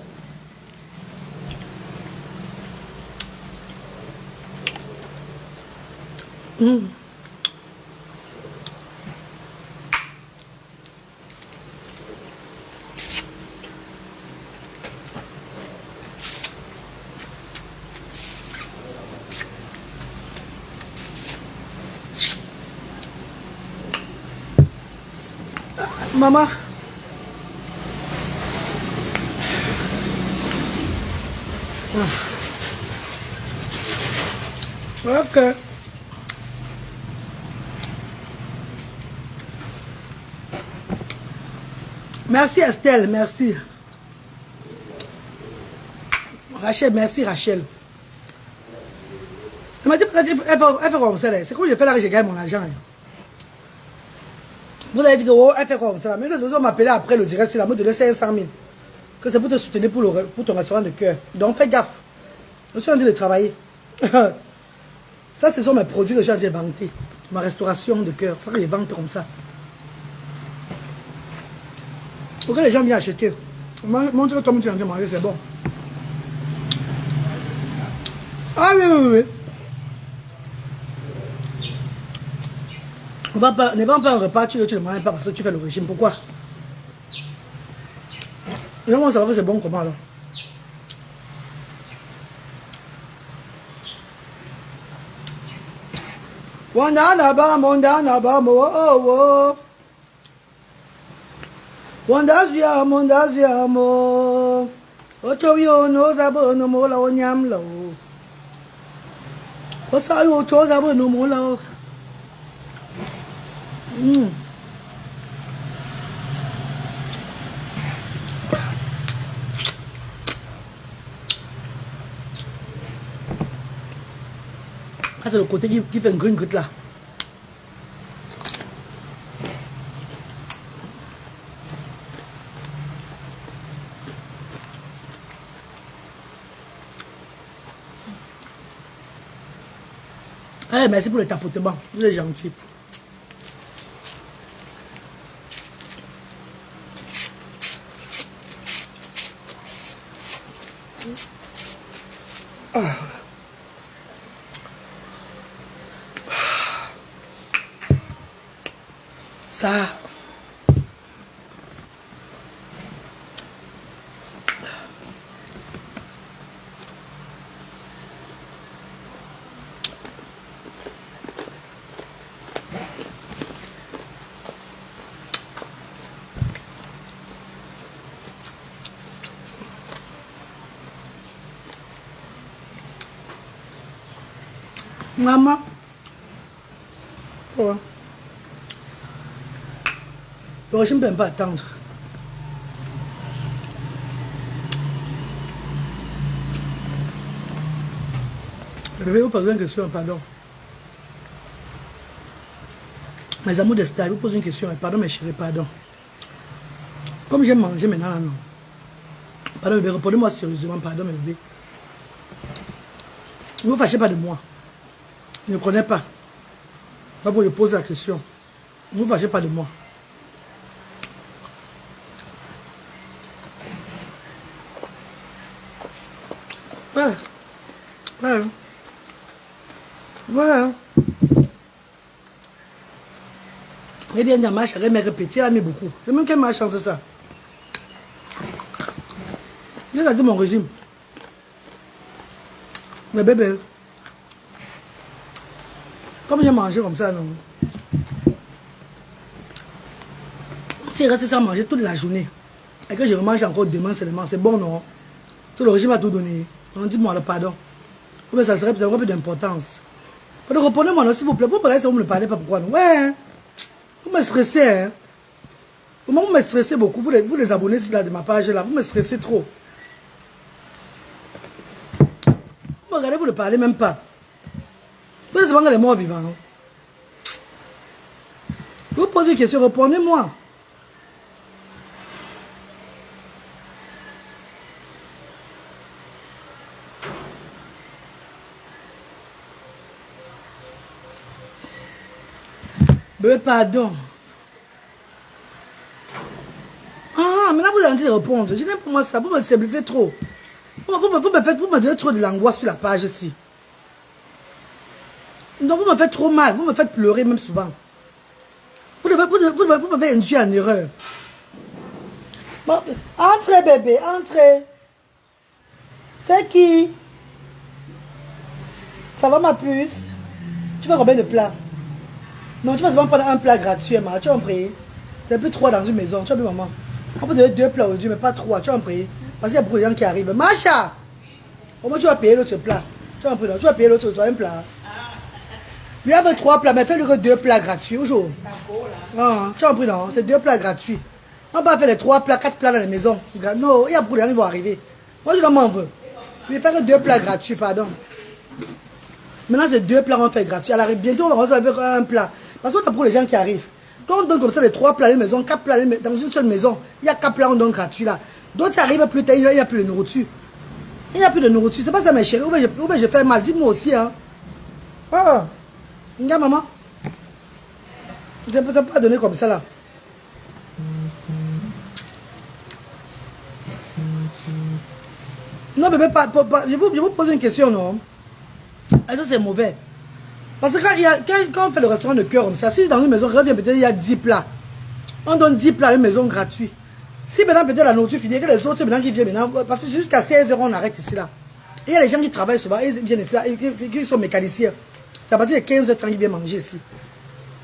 Maman. Ok. Merci Estelle, merci. Rachel, merci Rachel. Elle m'a dit elle fait comme ça. C'est comme je fais là que je gagne mon argent. Vous avez dit que oh, elle fait comme ça. Mais nous on m'appelait après le direct, c'est la mode de 500 000. Que c'est pour te soutenir pour ton restaurant de cœur. Donc fais gaffe. Je suis en train de travailler. Ça, ce sont mes produits que je suis en train de vanter. Ma restauration de cœur. C'est ça que je vante comme ça. Pour que les gens viennent acheter. Montre que toi, tu es en train de manger, c'est bon. Ah oui, oui, oui. Ne vends pas un repas, tu ne le manges pas parce que tu fais le régime. Pourquoi? Les gens savoir que c'est bon comment alors. Wanda ba mo oh. Wanda zia mo. Ocho yo no zabo no mo la onyam la o. Osa yo ocho zabo no mo la o. Ah, c'est le côté qui fait un green grit là. Eh, merci pour le tapotement. Vous êtes gentil. Ça. Maman. Ouais. Je ne peux pas attendre. Je vais vous poser une question, pardon. Mes amours de star, je vous pose une question, pardon mes chéris, pardon. Comme j'aime manger maintenant, non. Pardon bébé, répondez-moi sérieusement, pardon mes bébés. Ne vous fâchez pas de moi. Je ne connais pas. Pas pour je pose la question. Ne vous fâchez pas de moi. Ouais. Ouais. Ouais. Eh bien, dans ma chérie, mais répétée, elle a mis beaucoup. C'est même qu'elle m'a changé ça. J'ai gardé mon régime. Mais bébé, comme j'ai mangé comme ça, non. Si je reste sans manger toute la journée, et que je remange encore demain seulement, c'est bon, non? C'est le régime a tout donné. Donc dis-moi le pardon. Mais ça serait peut-être un peu d'importance. Reprenez-moi, s'il vous plaît. Vous parlez, vous ne me parlez pas pourquoi. Ouais. Vous me stressez. Hein. Vous me stressez beaucoup. Vous les abonnés là, de ma page là. Vous me stressez trop. Vous me regardez, vous ne parlez même pas. Vous êtes seulement les morts vivants. Je vous pose une question, répondez-moi. Pardon. Ah, maintenant vous avez envie de répondre. Je n'aime pas moi ça. Vous me simplifiez trop. Vous me donnez trop de l'angoisse sur la page ici. Donc vous me faites trop mal. Vous me faites pleurer même souvent. Vous m'avez induit en erreur. Bon, entrez bébé, entrez. C'est qui? Ça va ma puce? Tu veux combien de plats? Non, tu vas seulement prendre un plat gratuit, maman. Tu vas en prier. C'est plus 3 dans une maison. Tu vas plus, maman. On peut donner 2 plats aujourd'hui, mais pas 3. Tu vas en prier. Parce qu'il y a beaucoup de gens qui arrivent. Macha! Au moins, tu vas payer l'autre plat. Tu vas en prier. Tu vas payer l'autre plat. Lui avait 3 plats, mais fais-lui que 2 plats gratuits aujourd'hui. Ah, tu vas en prier, non. C'est 2 plats gratuits. On va faire les 3 plats, 4 plats dans la maison. Non, il y a beaucoup de gens qui vont arriver. Moi, je m'en veux. Lui faire que 2 plats gratuits, pardon. Maintenant, c'est 2 plats qu'on fait gratuits. Alors, bientôt, on va recevoir un plat. Parce qu'on a pour les gens qui arrivent. Quand on donne comme ça les 3 plats à la maison, 4 plats dans une seule maison, il y a 4 plats on donne gratuit là. D'autres arrivent plus tard, il n'y a plus de nourriture. Il n'y a plus de nourriture. C'est pas ça mes chéris. Ou bien je fais mal. Dis-moi aussi. Hein. Ah, regarde maman. Je ne peux pas donner comme ça là. Non, bébé, je vous pose une question, non? Et ça, c'est mauvais. Parce que quand on fait le restaurant de cœur comme ça, si dans une maison, peut-être il y a 10 plats. On donne 10 plats à une maison gratuite. Si maintenant peut-être la nourriture finit, que les autres maintenant qui viennent maintenant, parce que jusqu'à 16 h on arrête ici là. Et il y a les gens qui travaillent souvent, ils viennent ici là, qui sont mécaniciens. C'est à partir de 15 h 30 qu'ils viennent manger ici.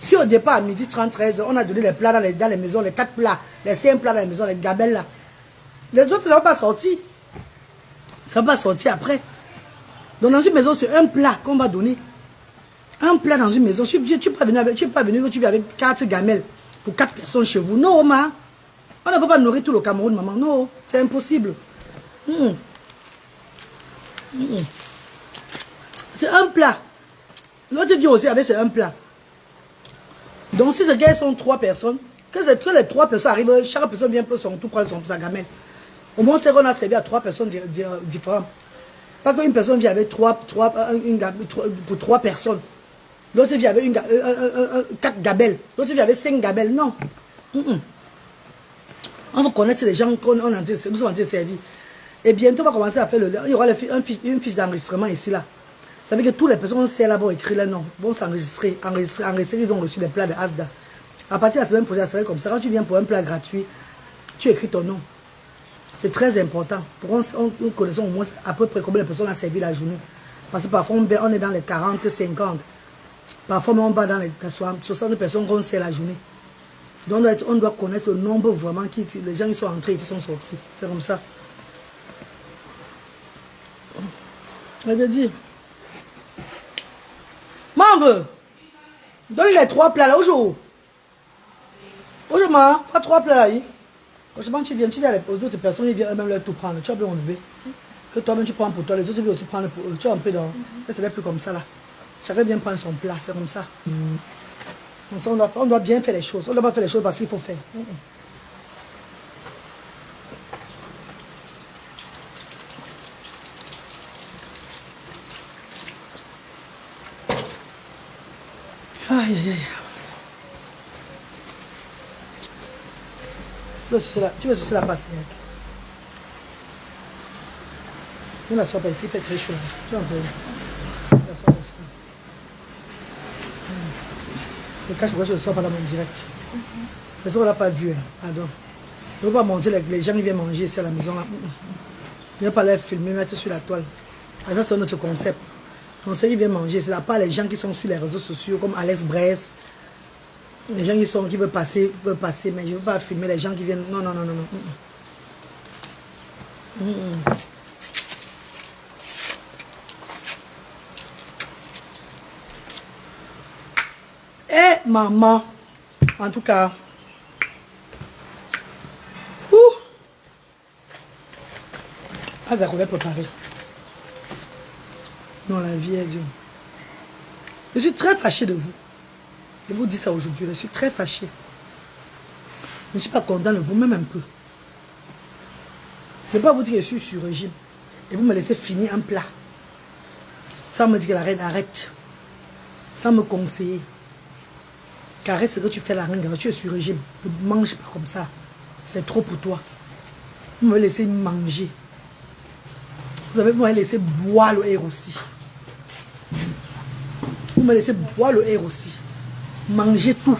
Si au départ à midi 30, 13 h on a donné les plats dans les maisons, les 4 plats, les 5 plats dans les maisons, les gabelles là. Les autres ne vont pas sortir. Ça ne va pas sortir après. Donc dans une maison, c'est un plat qu'on va donner. Un plat dans une maison. Tu ne peux pas venir avec 4 gamelles pour 4 personnes chez vous. Non, ma. On ne peut pas nourrir tout le Cameroun, maman. Non, c'est impossible. C'est un plat. L'autre vient aussi avec un plat. Donc si ces gars sont 3 personnes, que les 3 personnes arrivent, chaque personne vient pour son tout prendre sa gamelle. Au moins, c'est qu'on a servi à 3 personnes différentes. Pas qu'une personne vient avec 3 personnes. L'autre vient avec 4 gabelles. L'autre vient avec 5 gabelles. Non. On va connaître les gens qu'on a servi. Et bientôt, on va commencer à faire il y aura une fiche d'enregistrement ici, là. Ça veut dire que toutes les personnes qu'on sert là vont écrire leur nom, vont s'enregistrer. Enregistrer, ils ont reçu les plats de Asda. À partir de la semaine prochaine, ça serait comme ça. Quand tu viens pour un plat gratuit, tu écris ton nom. C'est très important. Pour nous connaissons au moins à peu près combien de personnes ont servi la journée. Parce que parfois, on est dans les 40, 50. Parfois, on va dans les 60 personnes qu'on sert la journée. Donc, on doit connaître le nombre vraiment, les gens qui sont entrés et qui sont sortis. C'est comme ça. Je te dis. M'en donne les 3 plats là, aujourd'hui. Aujourd'hui, fais 3 plats là. Franchement, tu dis aux autres personnes, ils viennent eux-mêmes leur tout prendre. Tu as bien mon bébé. Que toi-même tu prends pour toi, les autres viennent aussi prendre pour eux. Tu as un peu dans. Ça ne plus comme ça là. Chacun vient prendre son plat, c'est comme ça. On doit bien faire les choses. On ne doit pas faire les choses parce qu'il faut faire. Aïe, aïe, aïe. Tu veux sucer la pastèque. Ne la sois pas ici, il fait très chaud. Tu vois un peu. La sois ici. Le cache pourquoi je ne sors pas dans mon direct. Parce qu'on ne l'a pas vu. Pardon. Je ne veux pas montrer les gens qui viennent manger ici à la maison. Je ne vais pas les filmer, mettre sur la toile. Et ça, c'est notre concept. On sait qu'ils viennent manger. C'est là pas les gens qui sont sur les réseaux sociaux, comme Alex Bress. Les gens qui veulent passer, mais je ne veux pas filmer les gens qui viennent. Non, non, non, non, non. Eh, maman. En tout cas. Ouh. Ah, ça pourrait préparer. Non, la vie est dure. Je suis très fâchée de vous. Je vous dis ça aujourd'hui, je suis très fâchée. Je ne suis pas content de vous, même un peu. Je ne peux pas vous dire que je suis sur régime. Et vous me laissez finir un plat. Ça me dit que la reine arrête. Sans me conseiller. Qu'arrête ce que tu fais la reine, tu es sur régime. Ne mange pas comme ça. C'est trop pour toi. Vous me laissez manger. Vous m'avez laissé boire le air aussi. Vous me laissez boire le air aussi. Manger tout.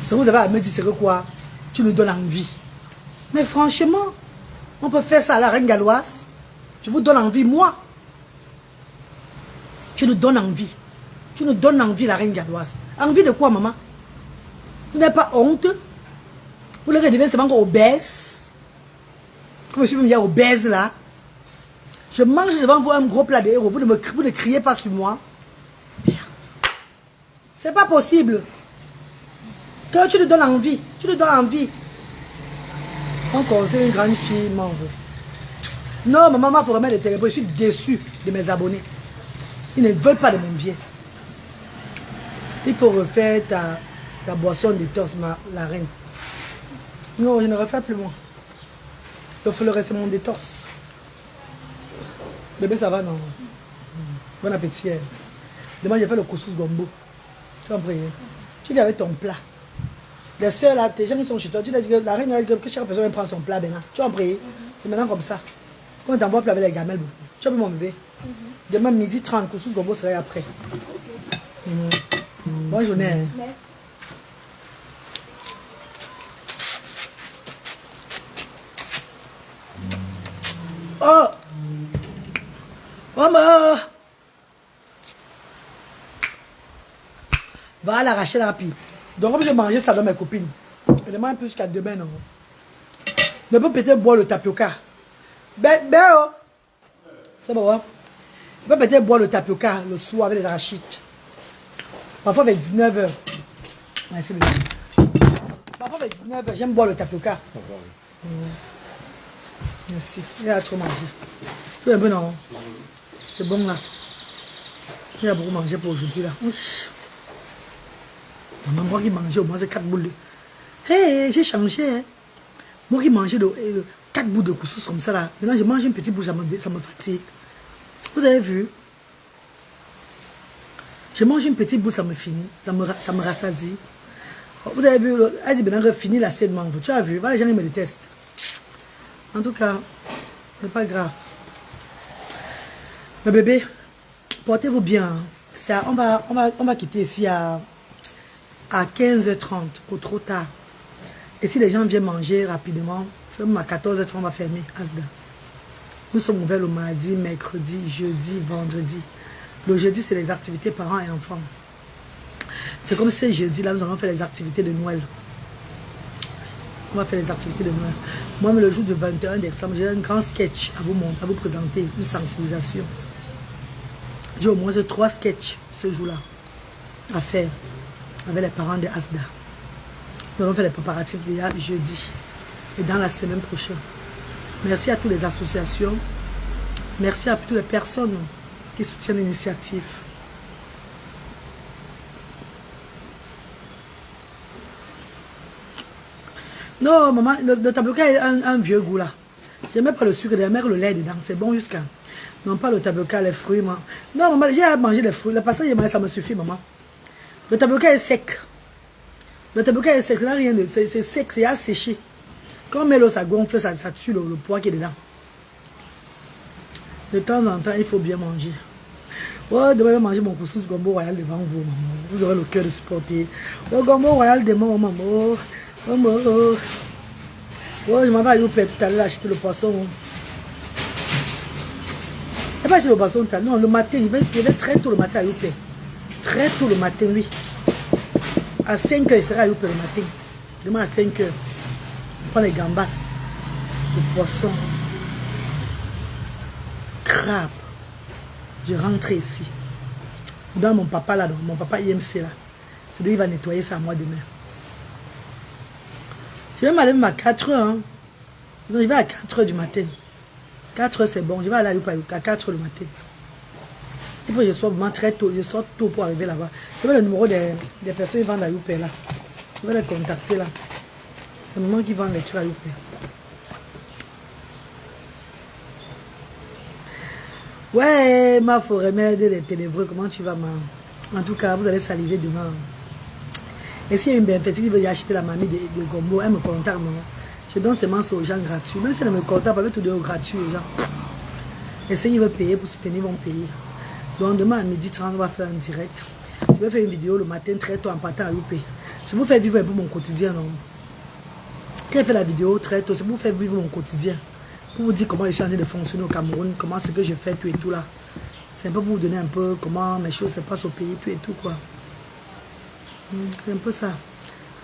Ce que vous avez à me dire, c'est que quoi? Tu nous donnes envie. Mais franchement, on peut faire ça à la reine galloise. Je vous donne envie, moi. Tu nous donnes envie. Tu nous donnes envie, la reine galloise. Envie de quoi, maman? Vous n'avez pas honte? Vous le redevenez seulement obèse. Comme je suis même obèse là. Je mange devant vous un gros plat de héros. Vous ne criez pas sur moi. C'est pas possible. Que tu lui donnes envie. Tu lui donnes envie. On conseille une grande fille, m'en veut. Non, ma maman, il faut remettre des téléphones. Je suis déçu de mes abonnés. Ils ne veulent pas de mon bien. Il faut refaire ta boisson détox, la reine. Non, je ne refais plus moi. Il faut le rester mon détox. Bébé, ça va, non? Bon appétit. Demain, j'ai fait le couscous gombo. Tu vas prier. Tu viens avec ton plat. Les soeurs là, tes gens qui sont chez toi, tu dis que la reine a dit que chaque personne prend son plat maintenant. Tu vas prier. C'est maintenant comme ça. Quand t'envoies plus avec les gamelles beaucoup. Tu as vu mon bébé? Demain midi 30, couscous gombo serait après. Bonne journée. Hein. Oh! Maman! Va l'arracher rapide. Donc comme je mangeais ça dans mes copines. Je demande plus qu'à demain, non? Ne peut peut-être boire le tapioca. Ben, oh! C'est bon, hein? Je peux peut-être boire le tapioca le soir avec les arachides. Parfois vers 19h. Merci, bébé. Parfois vers 19h, j'aime boire le tapioca. Merci. Il a trop mangé. Tu es un peu non? C'est bon là. Il a beaucoup mangé pour aujourd'hui là. Maman, moi qui mangeais au moins c'est 4 boules. Hé, j'ai changé. Hein. Moi qui mangeais 4 boules de couscous comme ça là. Maintenant je mange une petite bouche, ça me fatigue. Vous avez vu? Je mange une petite boule, ça me finit. Ça me rassasie. Vous avez vu? Elle dit maintenant fini la scène mangue. Tu as vu? Voilà, les gens ils me détestent. En tout cas, c'est pas grave. Le bébé, portez-vous bien. On va quitter ici à 15h30, au trop tard. Et si les gens viennent manger rapidement, c'est même à 14h30, on va fermer Asda. Nous sommes ouverts le mardi, mercredi, jeudi, vendredi. Le jeudi, c'est les activités parents et enfants. C'est comme ce jeudi-là, nous allons faire les activités de Noël. On va faire les activités de Noël. Moi, le jour du 21 décembre, j'ai un grand sketch à vous montrer, à vous présenter, une sensibilisation. J'ai au moins 3 sketchs ce jour-là à faire avec les parents de Asda. Nous allons faire les préparatifs déjà jeudi et dans la semaine prochaine. Merci à toutes les associations. Merci à toutes les personnes qui soutiennent l'initiative. Non, maman, le tabouka est un vieux goût là. Je n'aime pas le sucre, je mets le lait dedans. C'est bon jusqu'à. Non, pas le tabouka, les fruits, moi. Non, maman, j'ai mangé les fruits. Le passage, ça me suffit, maman. Le tabouka est sec. Le tabouka est sec, ça n'a rien de. C'est sec, c'est asséché. Quand on met l'eau, ça gonfle, ça tue le poids qui est dedans. De temps en temps, il faut bien manger. Oh, demain, je vais manger mon couscous gombo royal devant vous, maman. Vous aurez le cœur de supporter. Oh, gombo royal de mon maman. Oh, oh, je m'en vais à Youpé tout à l'heure acheter le poisson. Je vais acheter le poisson tout à l'heure. Non, le matin, il va très tôt le matin à Youpé. Très tôt le matin, oui. À 5h, il sera à Youpé le matin. Demain à 5h. Je prends les gambas, le poisson, crabe. Je rentre ici. Dans mon papa là, mon papa IMC là. C'est lui qui va nettoyer ça à moi demain. Je vais m'aller même à 4h. Hein. Donc, je vais à 4h du matin. 4h c'est bon. Je vais aller à 4h le matin. Il faut que je sois vraiment très tôt. Je sors tôt pour arriver là-bas. Je vais le numéro des personnes qui vendent à Youpé là. Je vais les contacter là. Le moment qui vendent les trucs à Youpé. Ouais, ma forêt remède les ténébreux. Comment tu vas, ma? En tout cas, vous allez saliver demain. Et s'il y a une bienfaitrice qui veut acheter la mamie de gombo, elle me contacte. Je donne seulement ça aux gens gratuits. Même si elle me contacte, pas tout donner gratuit aux gens. Et ceux qui veulent payer pour soutenir vont payer. Donc demain à midi 30, on va faire un direct. Je vais faire une vidéo le matin très tôt en partant à Youpé. Je vais vous faire vivre un peu mon quotidien. Non? Quand je fais la vidéo très tôt, c'est pour vous faire vivre mon quotidien. Pour vous dire comment je suis en train de fonctionner au Cameroun, comment c'est que je fais tout et tout là. C'est un peu pour vous donner un peu comment mes choses se passent au pays, tout et tout quoi. C'est un peu ça.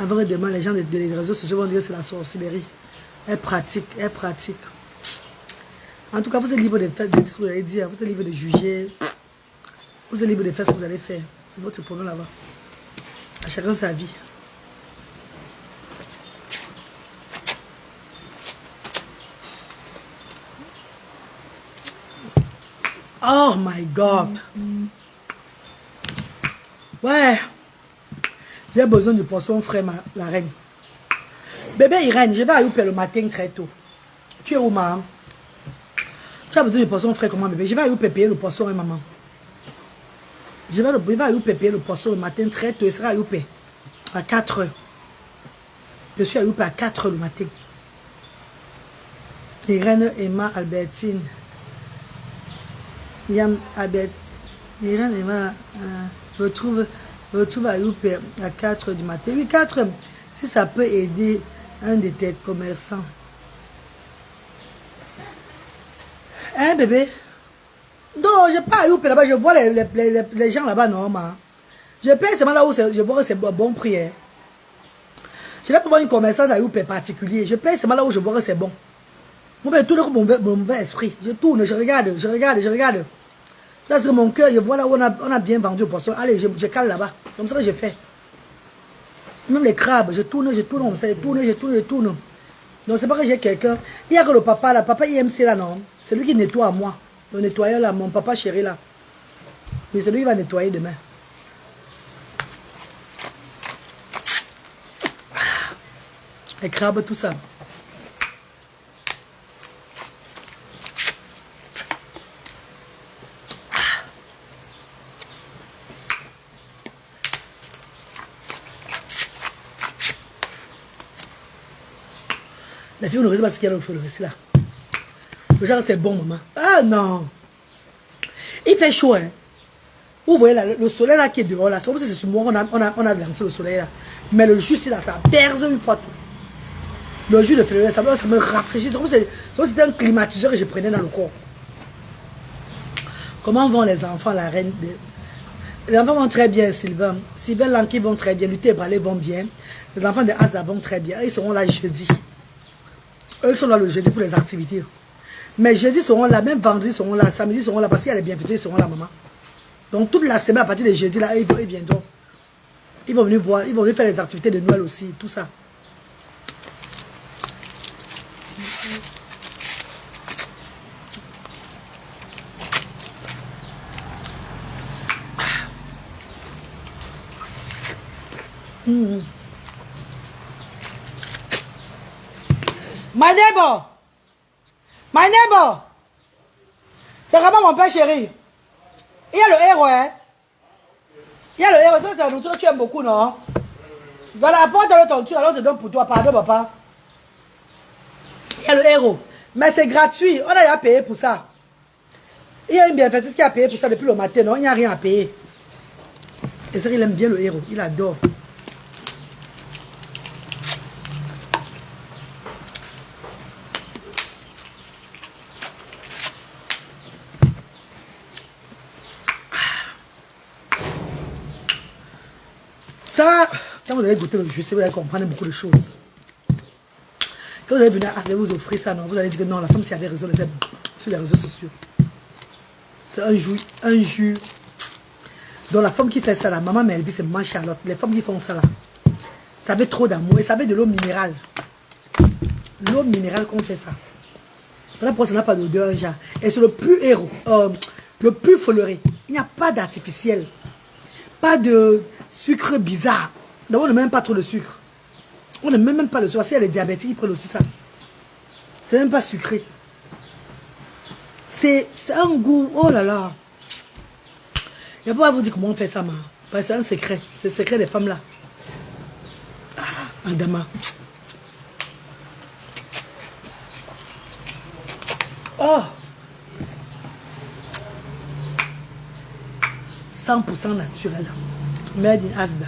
Avant demain, les gens des réseaux sociaux vont dire que c'est la sorcellerie. Elle pratique, elle pratique. En tout cas, vous êtes libre de faire ce que vous allez dire, vous êtes libre de juger. Vous êtes libre de faire ce que vous allez faire. C'est votre problème là-bas. À chacun sa vie. Oh my God. Ouais. J'ai besoin du poisson frais, la reine. Bébé Irène, je vais à Youpé le matin très tôt. Tu es où, maman? Tu as besoin du poisson frais comment, bébé? Je vais à Youpé payer le poisson, hein, maman. Je vais à Youpé payer le poisson le matin très tôt. Il sera à Youpé à 4h. Je suis à Youpé à 4h le matin. Irène, Emma, Albertine. Yam, Albert. Irène, Emma, retrouve à Youp à 4 du matin. Oui, 4. Si ça peut aider un de tes commerçants. Hein, bébé? Non, je pas à Youp là-bas. Je vois les gens là-bas, normalement. Je paye seulement là où je vois que c'est bon prix. Hein. Je n'ai pas une commerçante à Youp particulier. Je paye seulement là où je vois que c'est bon. Moi, je tourne mon mauvais esprit. Je tourne, je regarde. Là, c'est mon cœur. Je vois là où on a bien vendu au poisson. Allez, je cale là-bas. C'est comme ça que je fais. Même les crabes, je tourne, je tourne. Donc, c'est pas que j'ai quelqu'un. Il y a que le papa, là, papa IMC là, non. C'est lui qui nettoie à moi. Le nettoyeur là, mon papa chéri là. Oui, c'est lui qui va nettoyer demain. Les crabes, tout ça. La fille, on ne sait pas ce qu'il y a dans le récit là. Le genre, c'est bon, maman. Ah non. Il fait chaud, hein. Vous voyez là, le soleil là qui est dehors là. C'est comme si c'est sur moi, on a lancé le soleil là. Mais le jus, là, ça perce une fois tout. Le jus de février, ça me rafraîchit. C'est comme si c'était un climatiseur que je prenais dans le corps. Comment vont les enfants, la reine de... Les enfants vont très bien, Sylvain. Sylvain Lanky vont très bien. Lutte et Bralé vont bien. Les enfants de Asda vont très bien. Ils seront là jeudi. Eux sont là le jeudi pour les activités. Mais jeudi seront là, même vendredi seront là, samedi seront là, parce qu'il y a les bienfaiteurs, ils seront là, maman. Donc toute la semaine, à partir de jeudi, là, ils viendront. Ils vont venir voir, ils vont venir faire les activités de Noël aussi, tout ça. My neighbor! My neighbor! C'est vraiment mon père chéri. Il y a le héros, hein? Il y a le héros, ça c'est la nourriture que tu aimes beaucoup, non? Voilà, apporte-le ton tour, alors je te donne pour toi. Pardon, papa. Il y a le héros. Mais c'est gratuit, on a déjà payé pour ça. Il y a une bienfaitrice qui a payé pour ça depuis le matin, non? Il n'y a rien à payer. Et c'est qu'il aime bien le héros, il adore. Ça, quand vous allez goûter le jus, vous allez comprendre beaucoup de choses. Quand vous allez venir vous offrir ça, non, vous allez dire que non, la femme, si elle avait raison de faire sur les réseaux sociaux. C'est un jus. Donc la femme qui fait ça, la maman Melvie, c'est maman Charlotte. Les femmes qui font ça là, ça avait trop d'amour et ça avait de l'eau minérale. L'eau minérale qu'on fait ça. Là, pour ça n'a pas d'odeur, genre. Et c'est le plus héros, le plus foloré. Il n'y a pas d'artificiel. Pas de sucre bizarre. D'abord, on ne met même pas trop de sucre. On ne met même pas le sucre. Parce qu'il y a les diabétiques qui prennent aussi ça. C'est même pas sucré. C'est un goût. Oh là là. Je ne peux pas vous dire comment on fait ça, ma. Parce que c'est un secret. C'est le secret des femmes là. Ah, Adama. Oh. 100% naturel. Made in Asda.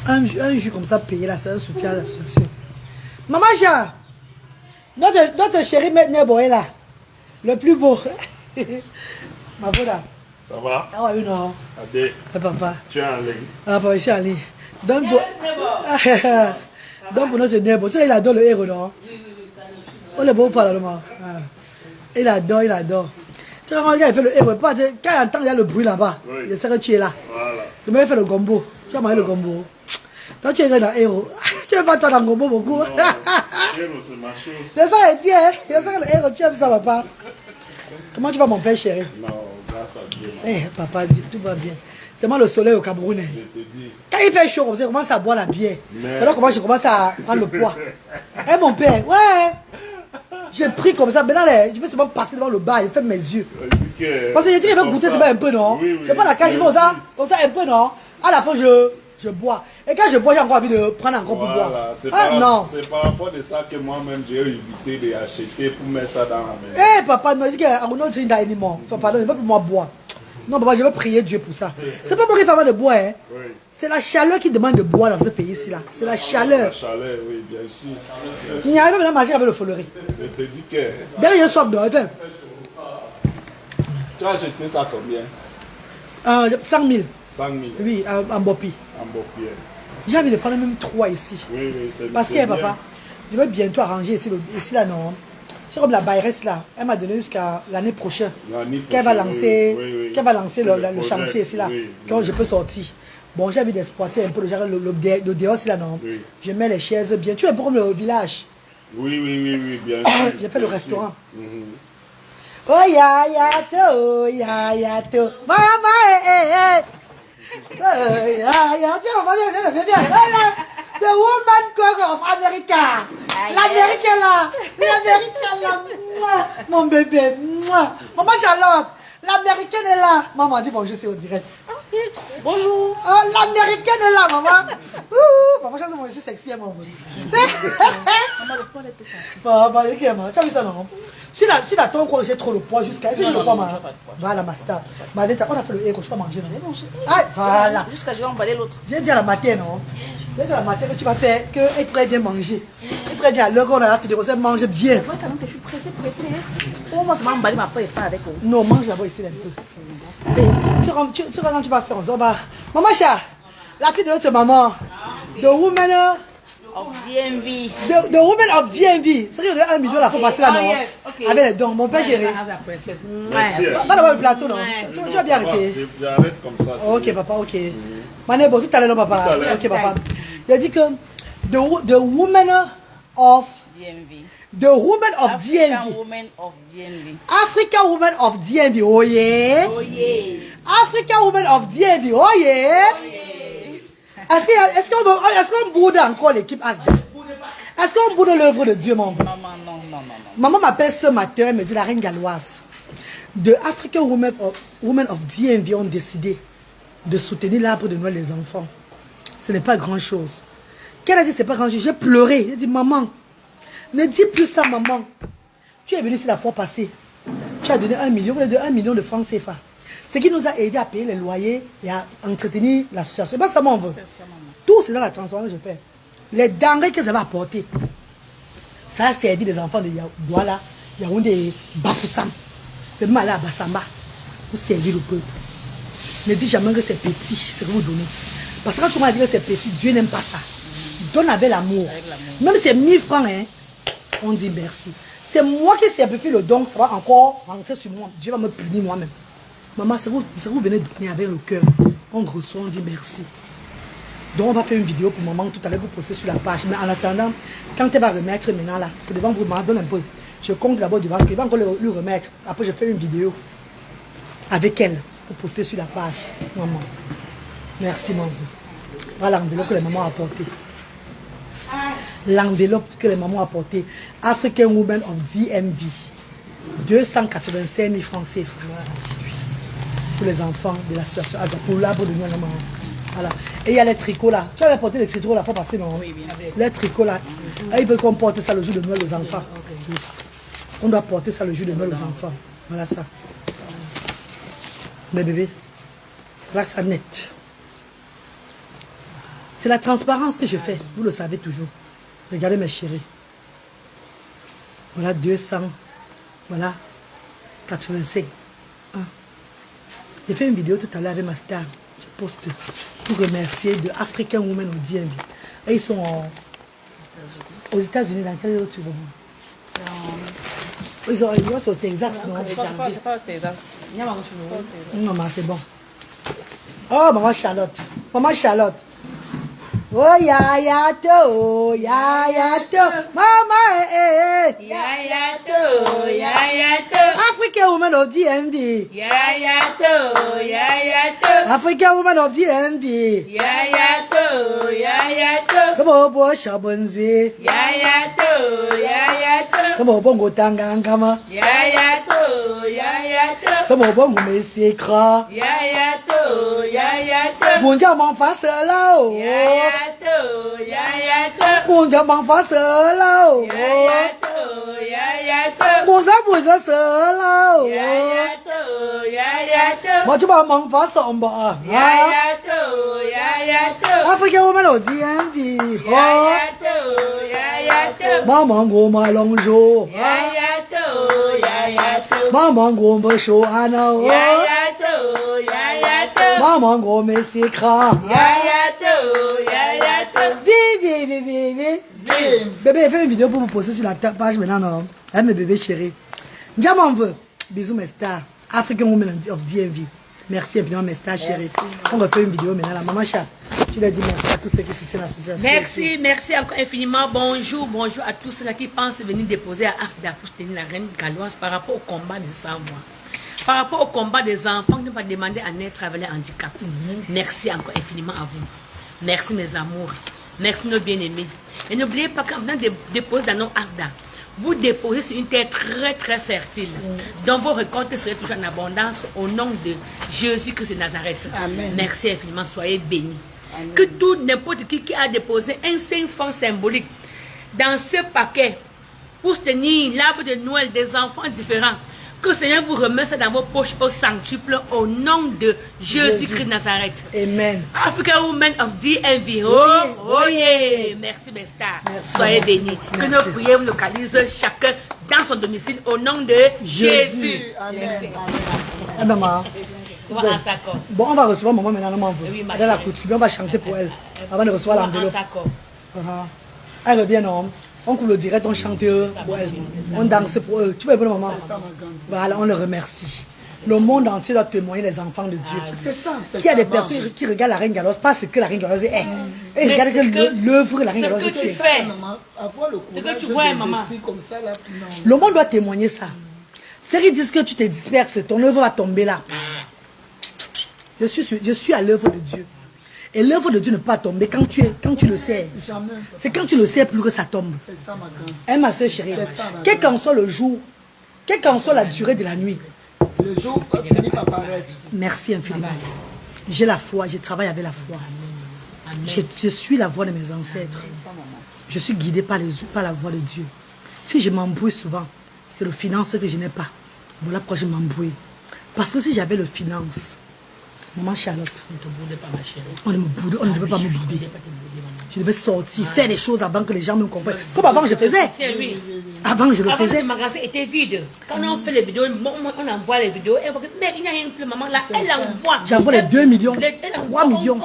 Un jus comme ça payé là, c'est un soutien à l'association. Maman Ja, notre chéri Nebo est là. Le plus beau. Ma voilà. Ça va? Ah ouais, non. Adé. Ah, papa. Tu es en ligne. Ah, papa, je suis en ligne. Donc pour notre Nebo. Tu sais, il adore le héros, non? On est beau par là, maman. Il adore. Tu vois, quand il fait le héros, quand il entend il y a le bruit là-bas, oui. Il sait que tu es là. Voilà. Demain, il fait le gombo. Tu vas manger le gombo. Toi, tu es dans héros. Tu n'aimes pas toi dans le gombo beaucoup. Non, héros, c'est ma chose. C'est ça, il dit, hein. C'est ça que le héros, tu aimes ça, papa. Comment tu vas, mon père chéri? Non, grâce à Dieu. Eh, papa, tout va bien. C'est moi le soleil au Cameroun. Hein. Je te dis. Quand il fait chaud comme ça, je commence à boire la bière. Mais... Alors comment je commence à prendre le poids. Eh, mon père, ouais. J'ai pris comme ça. Maintenant, je vais seulement passer devant le bar. Il fait mes yeux. Parce que j'ai dit qu'il veut goûter, c'est pas un peu, non? Oui, oui. Je prends la cage, je fais comme ça un peu, non? À la fin, je je bois. Et quand je bois, j'ai encore envie de prendre encore pour boire. Voilà, Ah non. c'est par rapport à ça que moi-même j'ai évité d'acheter pour mettre ça dans la maison. Eh papa, non, je dis que non, c'est anymore. Pardon, il ne va plus moi boire. Non, papa, je vais prier Dieu pour ça. C'est pas pour qu'il fasse de boire. Hein. Oui. C'est la chaleur qui demande de boire dans ce pays-ci là. C'est la chaleur. La chaleur, oui, bien sûr. Il n'y a pas de marcher avec le folerie. Je te dis que Derrière, il y a soif de. tu as acheté ça combien? 100 000. 100 000 Oui, en Bopi. en Beaupier. J'ai envie de prendre même 3 ici. Oui, oui, c'est Parce que, bien. papa, je vais bientôt arranger ici là, non. C'est comme la Bayresse là. Elle m'a donné jusqu'à l'année prochaine. Qu'elle Va lancer, qu'elle va lancer le projet, chantier ici là. oui, Quand oui. je peux sortir. Bon, j'ai envie d'exploiter un peu le dehors ici là, non. Oui. Je mets les chaises bien. Tu es pour comme le village. Oui, oui, oui, oui, bien sûr. J'ai fait le bien restaurant. sûr. Mhm. Oh ya to, maman ya to, maman viens. The woman cook of America. L'Amérique est là. L'Amérique est là. Mouah, mon bébé. Mouah. Maman Charlotte. L'américaine est là. Maman dit bonjour, c'est au direct. Bonjour. Oh, l'américaine est là, maman. Ouh, maman, je suis sexy, maman. Maman, le poil est tout parti. Papa, tu as vu ça, non? Si la ton quoi, j'ai trop le poids jusqu'à. Est-ce que j'ai le poids, maman? Voilà, ma star. On a fait le héros, tu vas manger, non? Ah, voilà. Jusqu'à je vais emballer l'autre. J'ai dit à la matin, non? J'ai dit à la matin que tu vas faire, qu'elle pourrait bien manger. Elle pourrait dire à l'heure qu'on a fait des recettes, mange bien. Je vois quand même que je suis pressée. Oh, moi, je vais emballer ma poêle et pas avec vous. Non, mange d'abord ici un peu. Et tu vois quand tu vas faire, on se dit, bah, maman chat, la fille de notre maman, the woman Of DMV. the woman of DMV. C'est qu'il y a 1 million, la faut passer là, non? yes, ok. Avec les dons, mon père chéri. Merci. Pas d'abord le plateau, non? Tu vas bien arrêter. J'arrête comme ça. Ok, papa, ok. Mané, bon, tout à l'heure, non, papa. Tout à l'heure. Ok, papa. Il a dit que the woman of DMV. the woman of African DMV. woman of DMV. African woman of DMV, oh yeah. Oh yeah. African woman of DMV, oh yeah. Oh yeah. Est-ce qu'on boude encore l'équipe Asda? Est-ce qu'on boude l'œuvre de Dieu, mon père? Maman, non. Maman m'appelle ce matin, elle me dit la reine galloise. The African women of DMV ont décidé de soutenir l'arbre de Noël des enfants. Ce n'est pas grand chose. Qu'elle a dit, c'est pas grand chose. J'ai pleuré. J'ai dit, maman, ne dis plus ça, maman. Tu es venu ici la fois passée. Tu as donné 1 million, de 1 million de francs CFA. Ce qui nous a aidé à payer les loyers et à entretenir l'association. C'est pas ça, mon veut. Tout, c'est dans la transformation que je fais. Les denrées que ça va apporter, ça a servi des enfants de Douala, Yaoundé et Bafoussam. C'est mal à Bassamba pour servir le peuple. Ne dis jamais que c'est petit, c'est que vous donnez. Parce que quand tu m'as dit que c'est petit, Dieu n'aime pas ça. Donne avec l'amour. Même si c'est 1000 francs, hein, on dit merci. C'est moi qui simplifie le don, ça va encore rentrer sur moi. Dieu va me punir moi-même. Maman, c'est vous venez donner avec le cœur. On reçoit, on dit merci. Donc on va faire une vidéo pour maman tout à l'heure pour poster sur la page. Mais en attendant, quand elle va remettre maintenant là, c'est devant vous, maman, donne un peu. Je compte d'abord devant, il va encore lui remettre. Après je fais une vidéo avec elle pour poster sur la page. Maman, merci maman. Voilà l'enveloppe que les mamans ont apporté. L'enveloppe que les mamans ont apporté. African Women of DMV. 285 000 francs CFA. Pour les enfants de l'association Asda, pour l'arbre de Noël. Voilà. Et il y a les tricots là. Tu avais porté les tricots là, faut passer non? Oui, bien sûr. Les tricots là. Et ils veulent qu'on porte ça le jour de Noël aux enfants. Okay. On doit porter ça le jour de Noël aux enfants. Voilà ça. Mais bébé, voilà ça net. C'est la transparence que je fais. Vous le savez toujours. Regardez mes chéris. Voilà 200. Voilà 85. J'ai fait une vidéo tout à l'heure avec ma star. Je poste pour remercier de African Women au DMV. Et ils sont aux États-Unis. Dans quel autre ils sont au Texas, non? C'est pas au Texas. Non, mais c'est bon. Oh, maman Charlotte. Maman Charlotte. Oh, ya to, mama, Ya to. African woman of DMV. Ya to. African woman of DMV. Ya to. Sama obo shabonzwe. Ya to. Sama obo ngotanga ngama. Ya to. C'est mon bon, mais c'est gras. Mon Dieu, m'en face là-haut. Mon Dieu, m'en face là-haut. Mon Dieu, là-haut. Moi, tu vas m'en face en bas. Africain woman au DMV. Maman, go malongo. Maman, go me show Anna. Maman, go me secret. Vive. Bébé, fais une vidéo pour vous poster sur la page maintenant, non? Hein, mes bébés chéris. Diamant veut. Bisous, mes stars. African Women of DMV. Merci infiniment, mes stars chéris. On refait une vidéo maintenant. La maman chat, tu leur dis merci à tous ceux qui soutiennent l'association. Merci encore infiniment. Bonjour à tous ceux qui pensent venir déposer à Asda pour soutenir la reine galloise par rapport au combat de 100 mois. Par rapport au combat des enfants qui ne va demander à naître travailler handicap. Merci encore infiniment à vous. Merci mes amours. Merci nos bien-aimés. Et n'oubliez pas qu'en venant déposer dans nos Asda, vous déposez sur une terre très fertile. Dont vos récoltes seraient toujours en abondance au nom de Jésus-Christ de Nazareth. Amen. Merci infiniment, soyez bénis. Amen. Que tout n'importe qui a déposé un 5 francs symbolique dans ce paquet pour soutenir l'arbre de Noël des enfants différents, que le Seigneur vous remette ça dans vos poches au centuple au nom de Jésus-Christ de Nazareth. Amen. African Women of DMV. Oh yeah. Merci mes stars. Soyez bénis. Que nos prières vous localisent chacun dans son domicile au nom de Jésus. Amen. Maman. Bon, on va recevoir maman maintenant, maman. Dans la coutume, on va chanter pour elle avant de recevoir l'enveloppe. Elle revient, non? On coupe le direct, on chante pour elle. On danse pour eux. Tu veux pour maman? Voilà, on le remercie. Le monde entier doit témoigner les enfants de Dieu. C'est ça. Qu'il y a des personnes qui regardent la reine galloise, pas ce que la reine galloise est. Et regardent l'œuvre de la reine galloise est. Ce que tu fais. Ce que tu vois, maman. Le monde doit témoigner ça. Ceux qui disent que tu te disperses, ton œuvre va tomber là. Je suis à l'œuvre de Dieu. Et l'œuvre de Dieu ne peut pas tomber quand tu le sais. C'est quand tu le sais plus que ça tombe. C'est ça, ma grande. Hein, ma soeur chérie. Quel qu'en soit le jour, quelle qu'en soit la durée de la nuit. Le jour finit par paraître. Merci infiniment. J'ai la foi, je travaille avec la foi. Je suis la voix de mes ancêtres. Je suis guidée par la voix de Dieu. Si je m'embrouille souvent, c'est le finance que je n'ai pas. Voilà pourquoi je m'embrouille. Parce que si j'avais le finance, maman Charlotte, On ne te boude pas, ma chérie. on ne devait pas me bouder. Je devais sortir, faire des choses avant que les gens me comprennent. Comme avant je faisais. Oui. Avant je le Avant, faisais. le magasin était vide. Quand on fait les vidéos, on envoie les vidéos. Elle voit que, mais il n'y a rien plus, maman. Là, elle envoie. J'envoie les 2 millions, Elle 3 millions,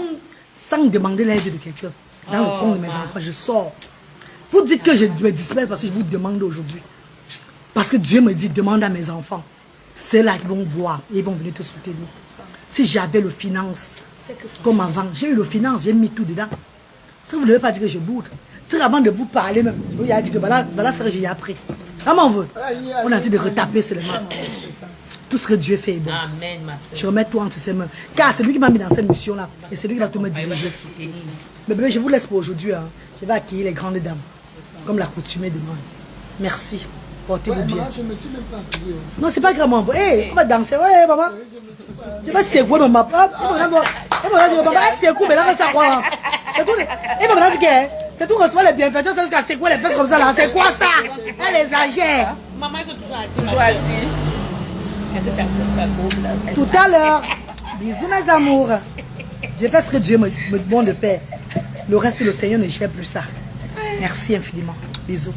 sans demander l'aide de quelqu'un. Dans le compte de mes enfants, je sors. Vous dites que je me disperse parce que je vous demande aujourd'hui. Parce que Dieu me dit, demande à mes enfants. C'est là qu'ils vont voir et ils vont venir te soutenir. Si j'avais le finance, comme avant, j'ai eu le finance, j'ai mis tout dedans. Ça, vous ne devez pas dire que je boude. C'est avant de vous parler même. Il a dit que voilà ce que j'ai appris. Comment on veut? On a dit de retaper seulement. Tout ce que Dieu fait est bon. Amen, ma soeur. Je remets tout entre ses mains. Car c'est lui qui m'a mis dans cette mission-là. Et c'est lui qui va tout me diriger. Mais bébé, je vous laisse pour aujourd'hui. Hein. Je vais accueillir les grandes dames. Comme l'accoutumée demande. Merci. Portez-vous bien. Je me suis même pas habillée. Non, c'est pas grave, maman. Hé, on va danser. Ouais, maman. Je vais secouer, maman. Maman, c'est quoi, mais là, ça quoi? C'est tout. Et maman, c'est tout recevoir les bienfaiteurs, c'est jusqu'à secouer les fesses comme ça là. C'est quoi ça? Elle exagère. Maman, ils sont toujours à dire. Tout à l'heure. Bisous, mes amours. Je fais ce que Dieu me demande de faire. Le reste, le Seigneur ne gère plus ça. Merci infiniment. Bisous.